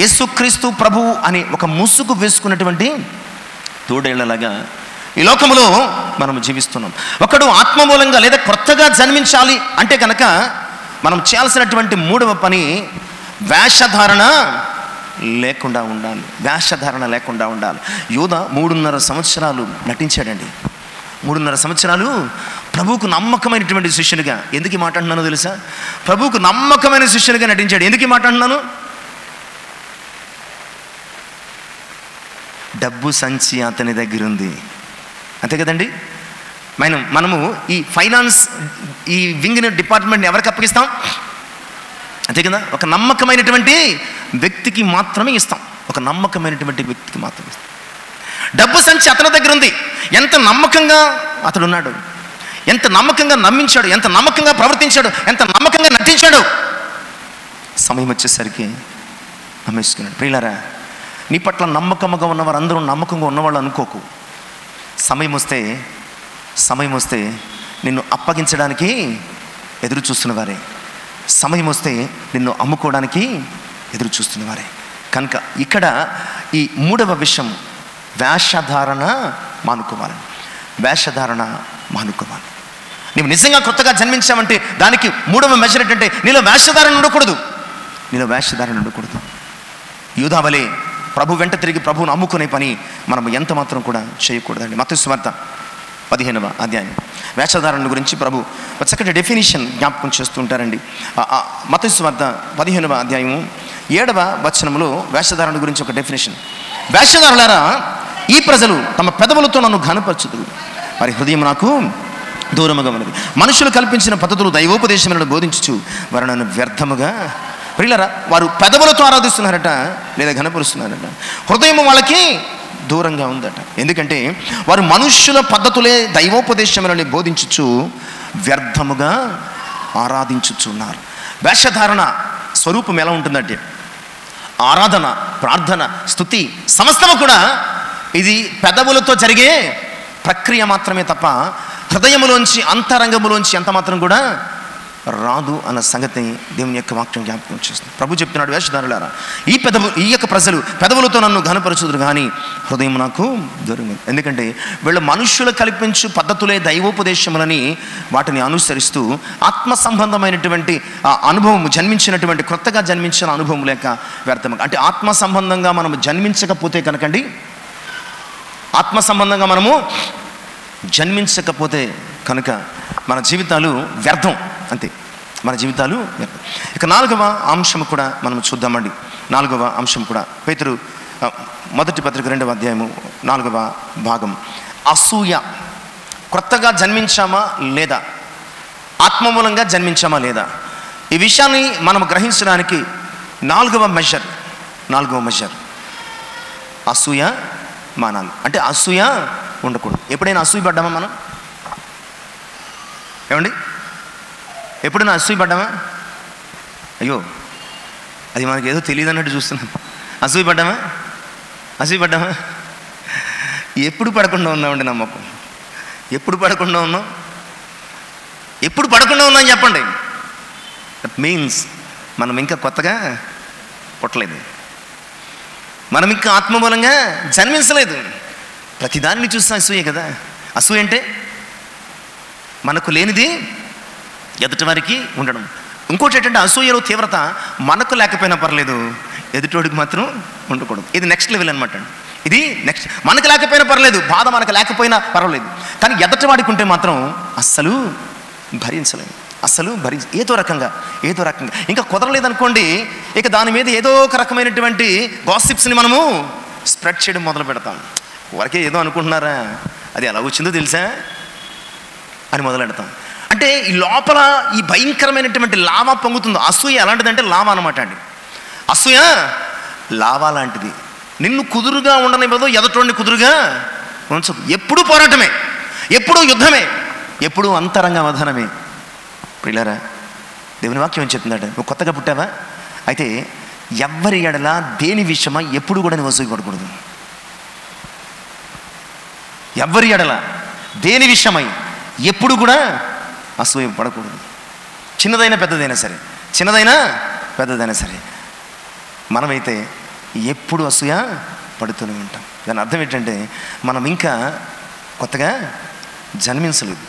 యేసుక్రీస్తు ప్రభువు అని ఒక ముసుగు వేసుకున్నటువంటి తోడేళ్లలాగా ఈ లోకములో మనం జీవిస్తున్నాం. ఒకడు ఆత్మ మూలంగా లేదా కొత్తగా జన్మించాలి అంటే కనుక మనం చేయాల్సినటువంటి 3వ పని వేషధారణ లేకుండా ఉండాలి. యూదా 3.5 సంవత్సరాలు నటించాడండి. 3.5 సంవత్సరాలు ప్రభువుకు నమ్మకమైనటువంటి శిష్యునిగా. ఎందుకు మాట అంటున్నానో తెలుసా? ప్రభువుకు నమ్మకమైన శిష్యునిగా నటించాడు. ఎందుకు మాట అంటున్నాను? డబ్బు సంచి అతని దగ్గర ఉంది, అంతే కదండి. మనము ఈ ఫైనాన్స్ ఈ వింగ్ని డిపార్ట్మెంట్ని ఎవరికి అప్పగిస్తాం? అంతే కదా. ఒక నమ్మకమైనటువంటి వ్యక్తికి మాత్రమే ఇస్తాం. డబ్బు సంచి అతని దగ్గర ఉంది. ఎంత నమ్మకంగా అతడు ఉన్నాడు, ఎంత నమ్మకంగా నమ్మించాడు, ఎంత నమ్మకంగా ప్రవర్తించాడు, ఎంత నమ్మకంగా నటించాడు. సమయం వచ్చేసరికి అమ్మేసుకున్నాడు. ప్రియులారా, నీ పట్ల నమ్మకంగా ఉన్నవారు అందరూ నమ్మకంగా ఉన్నవాళ్ళు అనుకోకు. సమయం వస్తే నిన్ను అప్పగించడానికి ఎదురు చూస్తున్నవారే, సమయం వస్తే నిన్ను అమ్ముకోవడానికి ఎదురు చూస్తున్నవారే. కనుక ఇక్కడ ఈ 3వ విషయం, వేషధారణ మానుకోవాలి. నీవు నిజంగా కొత్తగా జన్మించావంటే దానికి 3వ మెజర్ ఏంటంటే, నీలో వేషధారణ ఉండకూడదు. యూదావలే ప్రభు వెంట తిరిగి ప్రభువును అమ్ముకునే పని మనం ఎంత మాత్రం కూడా చేయకూడదండి. మత్తయి సువార్త 15వ అధ్యాయం వేషధారణ గురించి ప్రభు ఒక చక్కటి డెఫినేషన్ జ్ఞాపకం చేస్తూ ఉంటారండి. మత్తయి సువార్త 15వ అధ్యాయం 7వ వచనంలో వేషధారణ గురించి ఒక డెఫినేషన్. వేషధారులారా, ఈ ప్రజలు తమ పెదవులతో నన్ను ఘనపరచుదురు, వారి హృదయం నాకు దూరముగా ఉన్నది. మనుషులు కల్పించిన పద్ధతులు దైవోపదేశములను బోధించుచు వారు నన్ను వ్యర్థముగా. ప్రియులారా, వారు పెదవులతో ఆరాధిస్తున్నారట లేదా ఘనపరుస్తున్నారట, హృదయం వాళ్ళకి దూరంగా ఉందట. ఎందుకంటే వారు మనుష్యుల పద్ధతులే దైవోపదేశములని బోధించుచు వ్యర్థముగా ఆరాధించుచున్నారు. వేషధారణ స్వరూపం ఎలా ఉంటుందంటే, ఆరాధన, ప్రార్థన, స్తుతి సమస్తము కూడా ఇది పెదవులతో జరిగే ప్రక్రియ మాత్రమే తప్ప హృదయములోంచి, అంతరంగములోంచి ఎంత మాత్రం కూడా రాదు అన్న సంగతి దేవుని యొక్క వాక్యం జ్ఞాపకం చేస్తుంది. ప్రభు చెప్తున్నాడు, వేషధారులారా, ఈ యొక్క ప్రజలు పెదవులతో నన్ను ఘనపరచుదురు కానీ హృదయం నాకు దూరంగా. ఎందుకంటే వీళ్ళు మనుష్యులు కల్పించు పద్ధతులే దైవోపదేశములని వాటిని అనుసరిస్తూ ఆత్మ సంబంధమైనటువంటి అనుభవం, జన్మించినటువంటి కొత్తగా జన్మించిన అనుభవం లేక వ్యర్థం. అంటే ఆత్మ సంబంధంగా మనము జన్మించకపోతే కనుకండి, ఆత్మ సంబంధంగా మనము జన్మించకపోతే కనుక మన జీవితాలు వ్యర్థం, అంతే, మన జీవితాలు వ్యర్థం. ఇక 4వ అంశం కూడా మనం చూద్దామండి. 4వ అంశం కూడా పేతురు మొదటి పత్రిక 2వ అధ్యాయము 4వ భాగం. అసూయ. కొత్తగా జన్మించామా లేదా, ఆత్మ మూలంగా జన్మించామా లేదా, ఈ విషయాన్ని మనం గ్రహించడానికి 4వ మెజర్ అసూయ మానాలి. అంటే అసూయ ఉండకూడదు. ఎప్పుడైనా అసూయ పడ్డామా మనం? ఏమండి, ఎప్పుడైనా అసూయ పడ్డామా? అయ్యో, అది మనకి ఏదో తెలియదు అన్నట్టు చూస్తున్నాం. అసూయ పడ్డామా? ఎప్పుడు పడకుండా ఉన్నామండి నమ్మకం? ఎప్పుడు పడకుండా ఉన్నాం చెప్పండి. దట్ మీన్స్ మనం ఇంకా కొత్తగా పుట్టలేదు, మనం ఇంకా ఆత్మమూలంగా జన్మించలేదు. ప్రతిదాన్ని చూస్తాం అసూయ కదా. అసూయ అంటే మనకు లేనిది ఎదుటి వారికి ఉండడం. ఇంకోటి ఏంటంటే అసూయలో తీవ్రత మనకు లేకపోయినా పర్లేదు, ఎదుటోడికి మాత్రం ఉండకూడదు. ఇది నెక్స్ట్ లెవెల్ అనమాట. ఇది నెక్స్ట్. మనకు లేకపోయినా పర్లేదు, బాధ మనకు లేకపోయినా పర్వాలేదు, కానీ ఎదుటి వాడికి ఉంటే మాత్రం అస్సలు భరించలేము. ఏదో రకంగా ఇంకా కుదరలేదనుకోండి, ఇక దాని మీద ఏదో ఒక రకమైనటువంటి గాసిప్స్ని మనము స్ప్రెడ్ చేయడం మొదలు పెడతాం. వరకే ఏదో అనుకుంటున్నారా, అది ఎలా వచ్చిందో తెలుసా అని మొదలెడతాం. అంటే ఈ లోపల ఈ భయంకరమైనటువంటి లావా పొంగుతుందో. అసూయ ఎలాంటిదంటే లావా అనమాట అండి. అసూయ లావా లాంటిది. నిన్ను కుదురుగా ఉండనివ్వదు, ఎదుటోడిని కుదురుగా ఉంచదు. ఎప్పుడూ పోరాటమే, ఎప్పుడూ యుద్ధమే, ఎప్పుడూ అంతరంగ వధనమే. ప్రియులారా, దేవుని వాక్యం ఏం చెప్తుందంటే, నువ్వు కొత్తగా పుట్టావా, అయితే ఎవ్వరి ఎడల దేని విషయమా ఎప్పుడు కూడా నువ్వు అసూయ పడకూడదు. ఎవ్వరి ఎడల దేని విషయమై ఎప్పుడు కూడా అసూయ పడకూడదు. చిన్నదైనా పెద్దదైనా సరే మనమైతే ఎప్పుడు అసూయ పడుతూనే ఉంటాం. దాని అర్థం ఏంటంటే మనం ఇంకా కొత్తగా జన్మించలేదు.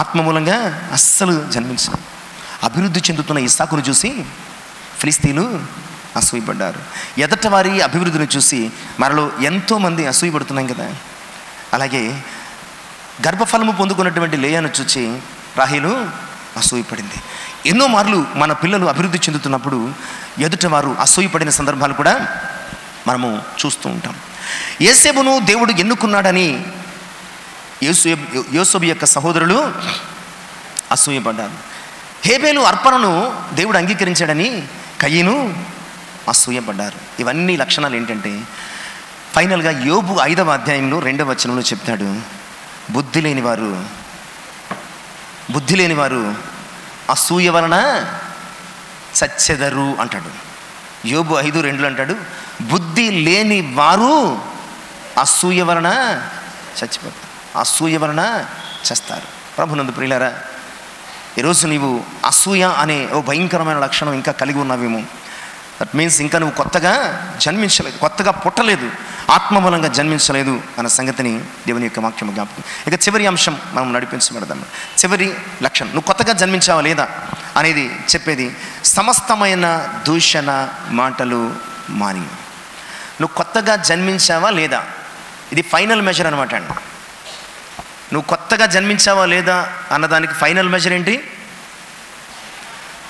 ఆత్మ మూలంగా అస్సలు జన్మించలేదు. అభివృద్ధి చెందుతున్న ఇస్సాకును చూసి ఫిలిస్తీయులు అసూయపడ్డారు. ఎదట వారి అభివృద్ధిని చూసి మనలో ఎంతోమంది అసూయపడుతున్నాం కదా. అలాగే గర్భఫలము పొందుకున్నటువంటి లేయాను చూసి రాహేలు అసూయపడింది. ఎన్నో మార్లు మన పిల్లలు అభివృద్ధి చెందుతున్నప్పుడు ఎదుట వారు అసూయపడిన సందర్భాలు కూడా మనము చూస్తూ ఉంటాం. యోసేపును దేవుడు ఎన్నుకున్నాడని యోసేపు యొక్క సహోదరులు అసూయపడ్డారు. హేబేలు అర్పణను దేవుడు అంగీకరించాడని కయీను అసూయపడ్డారు. ఇవన్నీ లక్షణాలు ఏంటంటే ఫైనల్గా యోబు 5వ అధ్యాయంలో 2వ వచనంలో చెప్తాడు, బుద్ధి లేని వారు అసూయ వలన చచ్చెదరు అంటాడు. యోబు 5:2 అంటాడు, బుద్ధి లేని వారు అసూయ వలన చచ్చిపోతారు, అసూయ వలన చేస్తారు. ప్రభునందు ప్రియులారా, ఈరోజు నీవు అసూయ అనే ఓ భయంకరమైన లక్షణం ఇంకా కలిగి ఉన్నావేమో. దట్ మీన్స్ ఇంకా నువ్వు కొత్తగా జన్మించలేదు, కొత్తగా పుట్టలేదు, ఆత్మమూలంగా జన్మించలేదు అన్న సంగతిని దేవుని యొక్క వాక్యం జ్ఞాపకం. ఇక చివరి అంశం మనం నడిపించబడదాం. చివరి లక్షణం, నువ్వు కొత్తగా జన్మించావా లేదా అనేది చెప్పేది, సమస్తమైన దూషణ మాటలు మాని. నువ్వు కొత్తగా జన్మించావా లేదా, ఇది ఫైనల్ మెజర్ అనమాట అండి. నువ్వు కొత్తగా జన్మించావా లేదా అన్నదానికి ఫైనల్ మెజర్ ఏంటి?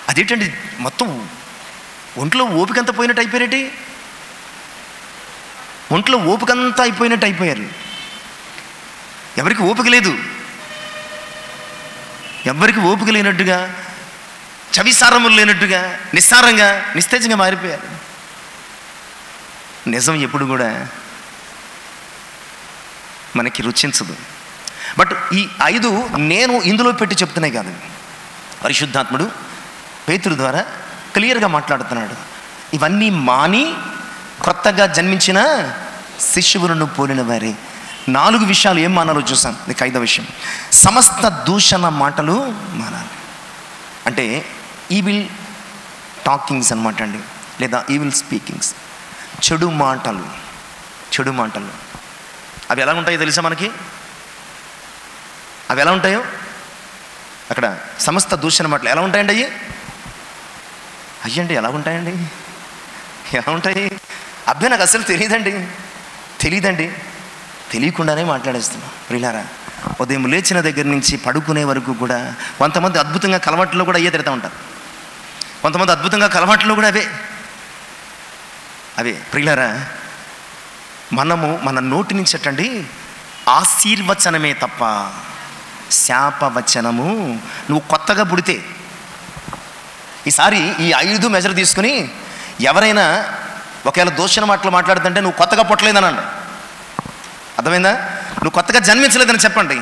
అదేంటండి, మొత్తం ఒంట్లో ఓపికంతా పోయినట్టు అయిపోయారేంటి? ఒంట్లో ఓపికంతా అయిపోయారు. ఎవరికి ఓపిక లేదు, ఎవరికి ఓపిక లేనట్టుగా, చవిసారములు లేనట్టుగా, నిస్సారంగా, నిస్తేజంగా మారిపోయారు. నిజం ఎప్పుడు కూడా మనకి రుచించదు. బట్ ఈ 5 నేను ఇందులో పెట్టి చెప్తున్నాయి కాదు, పరిశుద్ధాత్ముడు పేతురు ద్వారా క్లియర్గా మాట్లాడుతున్నాడు. ఇవన్నీ మాని కొత్తగా జన్మించిన శిశువులను పోలిన వారే 4 విషయాలు ఏం మానాలో చూసాం. నీకు 5వ విషయం, సమస్త దూషణ మాటలు మానాలి. అంటే ఈవిల్ టాకింగ్స్ అనమాట అండి, లేదా ఈవిల్ స్పీకింగ్స్, చెడు మాటలు. అవి ఎలా ఉంటాయో తెలుసా మనకి? అవి ఎలా ఉంటాయో అక్కడ సమస్త దూషణ మాటలు ఎలా ఉంటాయండి? అయ్యండి ఎలా ఉంటాయండి? ఎలా ఉంటాయి? అబ్బాయి నాకు అసలు తెలియదండి. తెలియకుండానే మాట్లాడేస్తున్నాం ప్రియులారా. ఉదయం లేచిన దగ్గర నుంచి పడుకునే వరకు కూడా కొంతమంది అద్భుతంగా కలవాట్లో కూడా అయ్యే తిడతా ఉంటారు. కొంతమంది అద్భుతంగా కలవాట్లో కూడా అవే ప్రియులారా. మనము మన నోటి నుంచి అట్టండి ఆశీర్వచనమే తప్ప శాపవచనము. నువ్వు కొత్తగా పుడితే ఈసారి ఈ 5 మెజర్ తీసుకుని ఎవరైనా ఒకవేళ దూషణ మాటలు మాట్లాడుతుంటే నువ్వు కొత్తగా పుట్టలేదనండి. అర్థమైందా? నువ్వు కొత్తగా జన్మించలేదని చెప్పండి.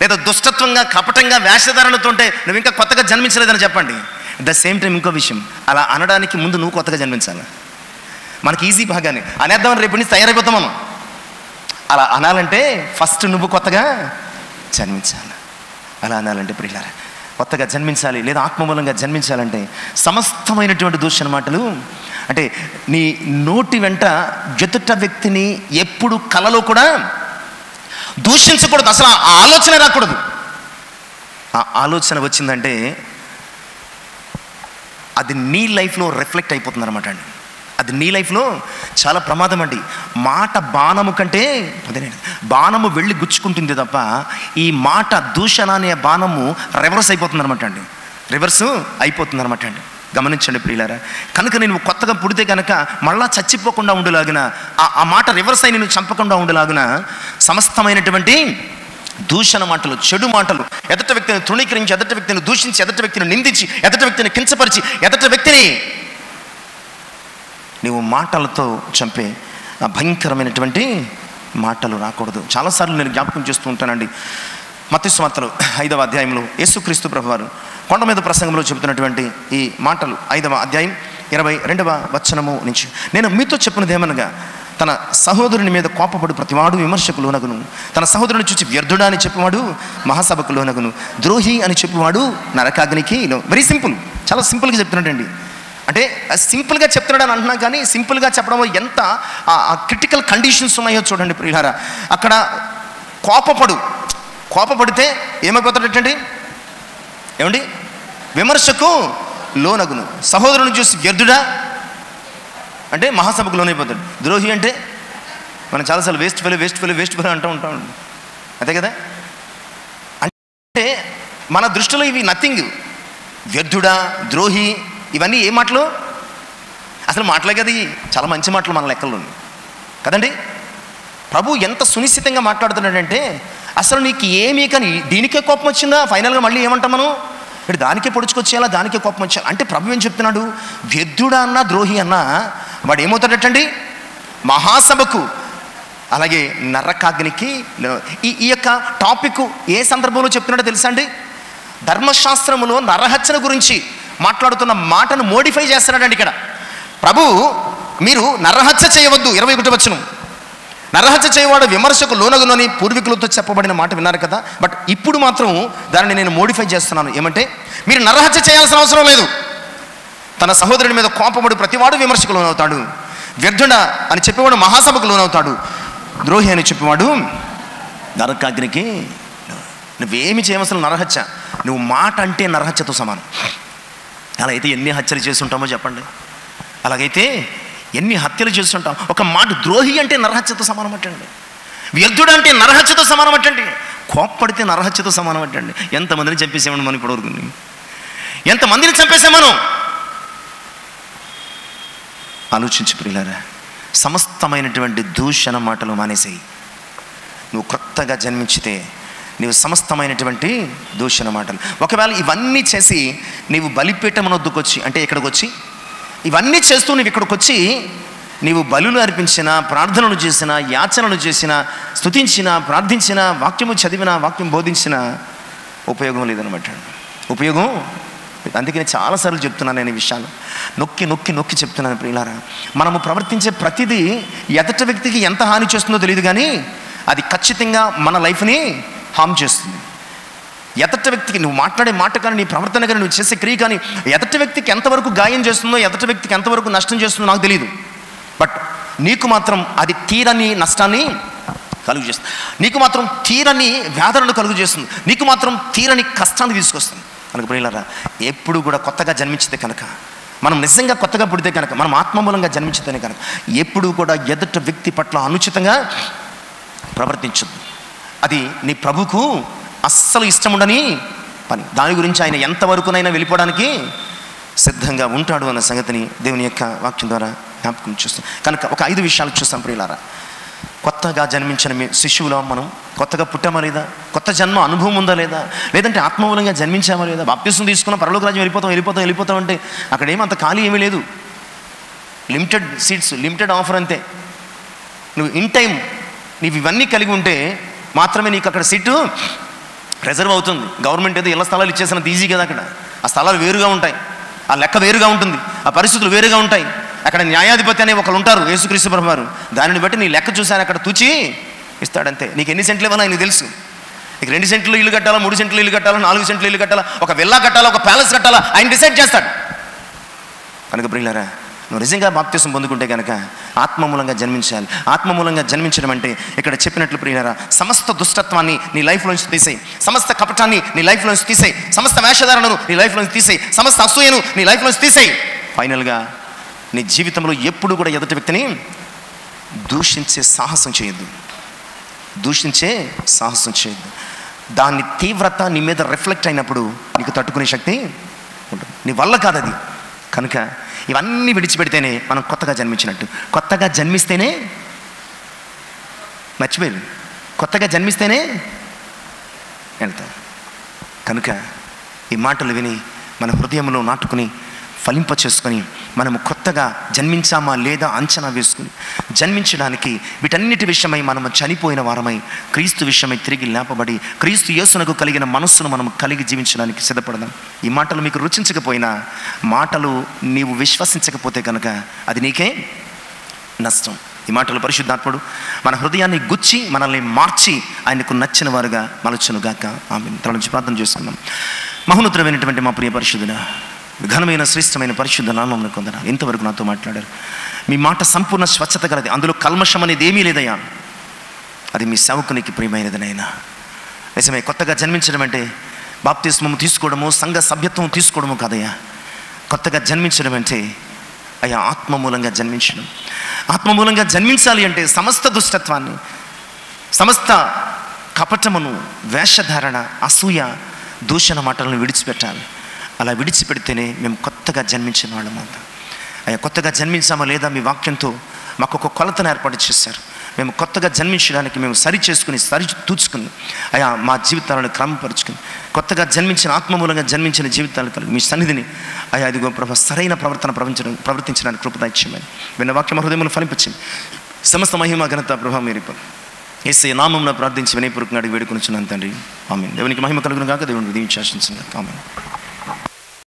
లేదా దుష్టత్వంగా కపటంగా వేషధారణతో ఉంటే నువ్వు ఇంకా కొత్తగా జన్మించలేదని చెప్పండి. అట్ ద సేమ్ టైం ఇంకో విషయం, అలా అనడానికి ముందు నువ్వు కొత్తగా జన్మించాలి. మనకి ఈజీ బాగానే అనేద్దామని రేపు నుంచి తయారైపోతాం మనం. అలా అనాలంటే ఫస్ట్ నువ్వు కొత్తగా జన్మించాలి. అలా అనాలంటే ప్రియులారా కొత్తగా జన్మించాలి, లేదా ఆత్మమూలంగా జన్మించాలంటే సమస్తమైనటువంటి దూషణ మాటలు అంటే నీ నోటి వెంట ఎదుట వ్యక్తిని ఎప్పుడు కలలో కూడా దూషించకూడదు. అసలు ఆ ఆలోచన రాకూడదు. ఆ ఆలోచన వచ్చిందంటే అది నీ లైఫ్లో రిఫ్లెక్ట్ అయిపోతుంది అనమాట అండి. అది నీ లైఫ్లో చాలా ప్రమాదం అండి. మాట బాణము కంటే బాణము వెళ్ళి గుచ్చుకుంటుంది తప్ప ఈ మాట దూషణ అనే బాణము రివర్స్ అయిపోతుంది అనమాట అండి. గమనించండి ప్రియులారా. కనుక నేను కొత్తగా పుడితే కనుక మళ్ళా చచ్చిపోకుండా ఉండేలాగిన ఆ మాట రివర్స్ అయి నేను చంపకుండా ఉండేలాగిన సమస్తమైనటువంటి దూషణ మాటలు, చెడు మాటలు, ఎదుట వ్యక్తిని తృణీకరించి, ఎదుట వ్యక్తిని దూషించి, ఎదుట వ్యక్తిని నిందించి, ఎదుట వ్యక్తిని కించపరిచి, ఎదుట వ్యక్తిని నీవు మాటలతో చంపే భయంకరమైనటువంటి మాటలు రాకూడదు. చాలాసార్లు నేను జ్ఞాపకం చేస్తూ ఉంటానండి. మత్తయి సువార్తలో 5వ అధ్యాయంలో యేసుక్రీస్తు ప్రభువారు కొండ మీద ప్రసంగంలో చెబుతున్నటువంటి ఈ మాటలు 5వ అధ్యాయం 22వ వచనము నుంచి, నేను మీతో చెప్పినదేమనగా తన సహోదరుని మీద కోపపడు ప్రతివాడు విమర్శకు లోనగును, తన సహోదరుని చూచి వ్యర్థుడా అని చెప్పేవాడు మహాసభకు లోనగును, ద్రోహి అని చెప్పేవాడు నరకాగ్నికి. వెరీ సింపుల్, చాలా సింపుల్గా చెప్తున్నాడండి. అంటే సింపుల్గా చెప్తున్నాడు అని అంటున్నా కానీ సింపుల్గా చెప్పడంలో ఎంత క్రిటికల్ కండిషన్స్ ఉన్నాయో చూడండి ప్రియులారా. అక్కడ కోపపడితే ఏమైపోతాడటండి? ఏమండి? విమర్శకు లోనగును. సహోదరుని చూసి వ్యర్థుడా అంటే మహాసభకు లోనైపోతాడు. ద్రోహి అంటే మనం చాలాసార్లు వేస్ట్ ఫెలో అంటూ ఉంటామండి. అంతే కదా? అంటే మన దృష్టిలో ఇవి నథింగ్. వ్యర్థుడా, ద్రోహి, ఇవన్నీ ఏ మాటలు? అసలు మాటలే కదా, చాలా మంచి మాటలు మన లెక్కల్లో కదండి. ప్రభు ఎంత సునిశ్చితంగా మాట్లాడుతున్నాడంటే అసలు నీకు ఏమీ కానీ దీనికే కోపం వచ్చిందా? ఫైనల్గా మళ్ళీ ఏమంటాం మనం? ఇప్పుడు దానికే పొడుచుకొచ్చేయాలా, దానికే కోపం వచ్చేయాలి అంటే ప్రభు ఏం చెప్తున్నాడు? వ్యర్థుడా అన్నా ద్రోహి అన్నా వాడు ఏమవుతాడటండి? మహాసభకు, అలాగే నరకాగ్నికి. ఈ యొక్క టాపిక్ ఏ సందర్భంలో చెప్తున్నాడో తెలుసా అండి? ధర్మశాస్త్రములో నరహత్యల గురించి మాట్లాడుతున్న మాటను మోడిఫై చేస్తున్నాడండి ఇక్కడ ప్రభు. మీరు నరహత్య చేయవద్దు, 21వ వచనం. నరహత్య చేయవాడు విమర్శకు లోనగునని పూర్వీకులతో చెప్పబడిన మాట విన్నారు కదా. బట్ ఇప్పుడు మాత్రం దానిని నేను మోడిఫై చేస్తున్నాను. ఏమంటే మీరు నరహత్య చేయాల్సిన అవసరం లేదు. తన సహోదరుని మీద కోపపడు ప్రతివాడు విమర్శకు లోనవుతాడు, వ్యర్థుడా అని చెప్పేవాడు మహాసభకు లోనవుతాడు, ద్రోహి అని చెప్పేవాడు నరకాగ్నికి. నువ్వేమి చేయవలసిన నరహత్య, నువ్వు మాట అంటే నరహత్యతో సమానం. అలా అయితే ఎన్ని హత్యలు చేస్తుంటామో చెప్పండి. అలాగైతే ఎన్ని హత్యలు చేస్తుంటాం. ఒక మాట ద్రోహి అంటే నరహత్యతో సమానం అట్టండి, వ్యర్థుడు అంటే నరహత్యతో సమానం అట్టండి, కోప్పడితే నరహత్యతో సమానం అట్టండి. ఎంతమందిని చంపేసామని మనం ఇప్పటివరకు, ఎంతమందిని చంపేసాం మనం? ఆలోచించి ప్రియులారా, సమస్తమైనటువంటి దూషణ మాటలు మానేసేయి. నువ్వు కొత్తగా జన్మించితే నీవు సమస్తమైనటువంటి దూషణ మాటలు, ఒకవేళ ఇవన్నీ చేసి నీవు బలిపీఠం వద్దకు వచ్చి, అంటే ఇక్కడికి వచ్చి ఇవన్నీ చేస్తూ నువ్వు ఇక్కడికి వచ్చి నీవు బలులు అర్పించినా, ప్రార్థనలు చేసినా, యాచనలు చేసినా, స్తుతించినా, ప్రార్థించినా, వాక్యము చదివినా, వాక్యం బోధించినా ఉపయోగం లేదనమాట. ఉపయోగం. అందుకని చాలాసార్లు చెప్తున్నాను నేను ఈ విషయాలు, నొక్కి నొక్కి నొక్కి చెప్తున్నాను ప్రియులారా. మనము ప్రవర్తించే ప్రతిదీ ఎదుటి వ్యక్తికి ఎంత హాని చేస్తుందో తెలియదు, కానీ అది ఖచ్చితంగా మన లైఫ్ని హామ్ చేస్తుంది. ఎదటి వ్యక్తికి నువ్వు మాట్లాడే మాట కానీ, నీ ప్రవర్తన కానీ, నువ్వు చేసే క్రియ కానీ ఎదటి వ్యక్తికి ఎంతవరకు గాయం చేస్తుందో, ఎదటి వ్యక్తికి ఎంతవరకు నష్టం చేస్తుందో నాకు తెలియదు. బట్ నీకు మాత్రం అది తీరని నష్టాన్ని కలుగు చేస్తుంది. నీకు మాత్రం తీరని వ్యాధులను కలుగు చేస్తుంది. నీకు మాత్రం తీరని కష్టాన్ని తీసుకొస్తుంది. కనుక ప్రియులారా, ఎప్పుడు కూడా కొత్తగా జన్మించితే కనుక, మనం నిజంగా కొత్తగా పుడితే కనుక, మనం ఆత్మమూలంగా జన్మించితేనే కనుక ఎప్పుడు కూడా ఎదుటి వ్యక్తి పట్ల అనుచితంగా ప్రవర్తించదు. అది నీ ప్రభుకు అస్సలు ఇష్టం ఉండని పని. దాని గురించి ఆయన ఎంతవరకునైనా వెళ్ళిపోవడానికి సిద్ధంగా ఉంటాడు అన్న సంగతిని దేవుని యొక్క వాక్యం ద్వారా జ్ఞాపకం చూస్తాం. కనుక ఒక 5 విషయాలు చూస్తాం ప్రియులారా. కొత్తగా జన్మించిన శిశువులో మనం కొత్తగా పుట్టామా లేదా, కొత్త జన్మ అనుభవం ఉందా లేదా, లేదంటే ఆత్మమూలంగా జన్మించామా లేదా, బాప్తిసం తీసుకున్న పరలోక రాజ్యం వెళ్ళిపోతాం అంటే అక్కడ ఏమంత ఖాళీ ఏమీ లేదు. లిమిటెడ్ సీట్స్, లిమిటెడ్ ఆఫర్ అంతే. నువ్వు ఇన్ టైం నీవు ఇవన్నీ కలిగి ఉంటే మాత్రమే నీకు అక్కడ సీటు రిజర్వ్ అవుతుంది. గవర్నమెంట్ ఏదో ఇళ్ల స్థలాలు ఇచ్చేసినంత ఈజీ కదా. అక్కడ ఆ స్థలాలు వేరుగా ఉంటాయి, ఆ లెక్క వేరుగా ఉంటుంది, ఆ పరిస్థితులు వేరుగా ఉంటాయి. అక్కడ న్యాయాధిపతి అనే ఒకరు ఉంటారు, యేసుక్రీస్తు ప్రభువు వారు. దానిని బట్టి నీ లెక్క చూసాను అక్కడ తూచి ఇస్తాడంతే. నీకు ఎన్ని సెంట్లు ఇవ్వాలో ఆయనకు తెలుసు. నీకు 2 సెంట్లు ఇల్లు కట్టాలా, 3 సెంట్లు ఇల్లు కట్టాలా, 4 సెంట్లు ఇల్లు కట్టాలా, ఒక విల్లా కట్టాలా, ఒక ప్యాలెస్ కట్టాలా, ఆయన డిసైడ్ చేస్తాడు. కనుక ప్రియులారా, నువ్వు నిజంగా బాప్తిసం పొందుకుంటే కనుక ఆత్మమూలంగా జన్మించాలి. ఆత్మమూలంగా జన్మించడం అంటే ఇక్కడ చెప్పినట్లు ప్రియులారా, సమస్త దుష్టత్వాన్ని నీ లైఫ్లోంచి తీసేయి, సమస్త కపటాన్ని నీ లైఫ్లోంచి తీసేయి, సమస్త వేషధారణను నీ లైఫ్లోంచి తీసేయి, సమస్త అసూయను నీ లైఫ్లోంచి తీసేయి. ఫైనల్గా నీ జీవితంలో ఎప్పుడు కూడా ఎదుటి వ్యక్తిని దూషించే సాహసం చేయొద్దు. దాని తీవ్రత నీ మీద రిఫ్లెక్ట్ అయినప్పుడు నీకు తట్టుకునే శక్తి ఉంటుంది. నీ వల్ల కాదు అది. కనుక ఇవన్నీ విడిచిపెడితేనే మనం కొత్తగా జన్మించినట్టు. కొత్తగా జన్మిస్తేనే మర్చిపోయారు, కొత్తగా జన్మిస్తేనే వెళ్తాం. కనుక ఈ మాటలు విని మన హృదయంలో నాటుకుని ఫలింప చేసుకొని మనము కొత్తగా జన్మించామా లేదా అంచనా వేసుకుని జన్మించడానికి వీటన్నిటి విషయమై మనము చనిపోయిన వారమై క్రీస్తు విషయమై తిరిగి లేపబడి క్రీస్తు యేసునకు కలిగిన మనస్సును మనం కలిగి జీవించడానికి సిద్ధపడదాం. ఈ మాటలు మీకు రుచించకపోయినా, మాటలు నీవు విశ్వసించకపోతే కనుక అది నీకే నష్టం. ఈ మాటలు పరిశుద్ధాత్ముడు మన హృదయాన్ని గుచ్చి మనల్ని మార్చి ఆయనకు నచ్చిన వారుగా మలచునుగాక. ఆమేన్. తల నుంచి ప్రార్థన చేసుకుందాం. మహోన్నతమైనటువంటి మా ప్రియ పరిశుద్ధుడా, ఘనమైన శ్రేష్టమైన పరిశుద్ధ నామమున కొందరు ఇంతవరకు నాతో మాట్లాడారు. మీ మాట సంపూర్ణ స్వచ్ఛత గలది, అందులో కల్మషం అనేది ఏమీ లేదయ్యా. అది మీ సేవకునికి ప్రియమైనదనైనా. నిజమే, కొత్తగా జన్మించడం అంటే బాప్తిస్మం తీసుకోవడము, సంఘ సభ్యత్వం తీసుకోవడము కాదయ్యా. కొత్తగా జన్మించడం అంటే అయ్యా ఆత్మమూలంగా జన్మించడం. ఆత్మమూలంగా జన్మించాలి అంటే సమస్త దుష్టత్వాన్ని, సమస్త కపటమును, వేషధారణ, అసూయ, దూషణ మాటలను విడిచిపెట్టాలి. అలా విడిచిపెడితేనే మేము కొత్తగా జన్మించిన వాళ్ళం అవుతాం. అయ్యా కొత్తగా జన్మించామా లేదా మీ వాక్యంతో మాకు ఒక కొలతను ఏర్పాటు చేశారు. మేము కొత్తగా జన్మించడానికి మేము సరి చేసుకుని తూచుకుని అయ్యా మా జీవితాలను క్రమపరుచుకుని కొత్తగా జన్మించిన ఆత్మమూలంగా జన్మించిన జీవితాలు కలిగి మీ సన్నిధిని అయ్యా ఇదిగో ప్రభు సరైన ప్రవర్తన ప్రవర్తించడానికి కృపదాయిత్యమని విన్న వాక్యం హృదయమును ఫలింపచ్చింది. సమస్త మహిమ ఘనత ప్రభావం మీరిపో యేసయ్య నామమున ప్రార్థించి వినయపూర్వకంగా అడిగి వేడుకొనుచున్నాను తండ్రి. ఆమేన్. దేవునికి మహిమ కలుగును గాక. దేవుని దీవించి ఆశీర్వదించును గాక. ఆమేన్.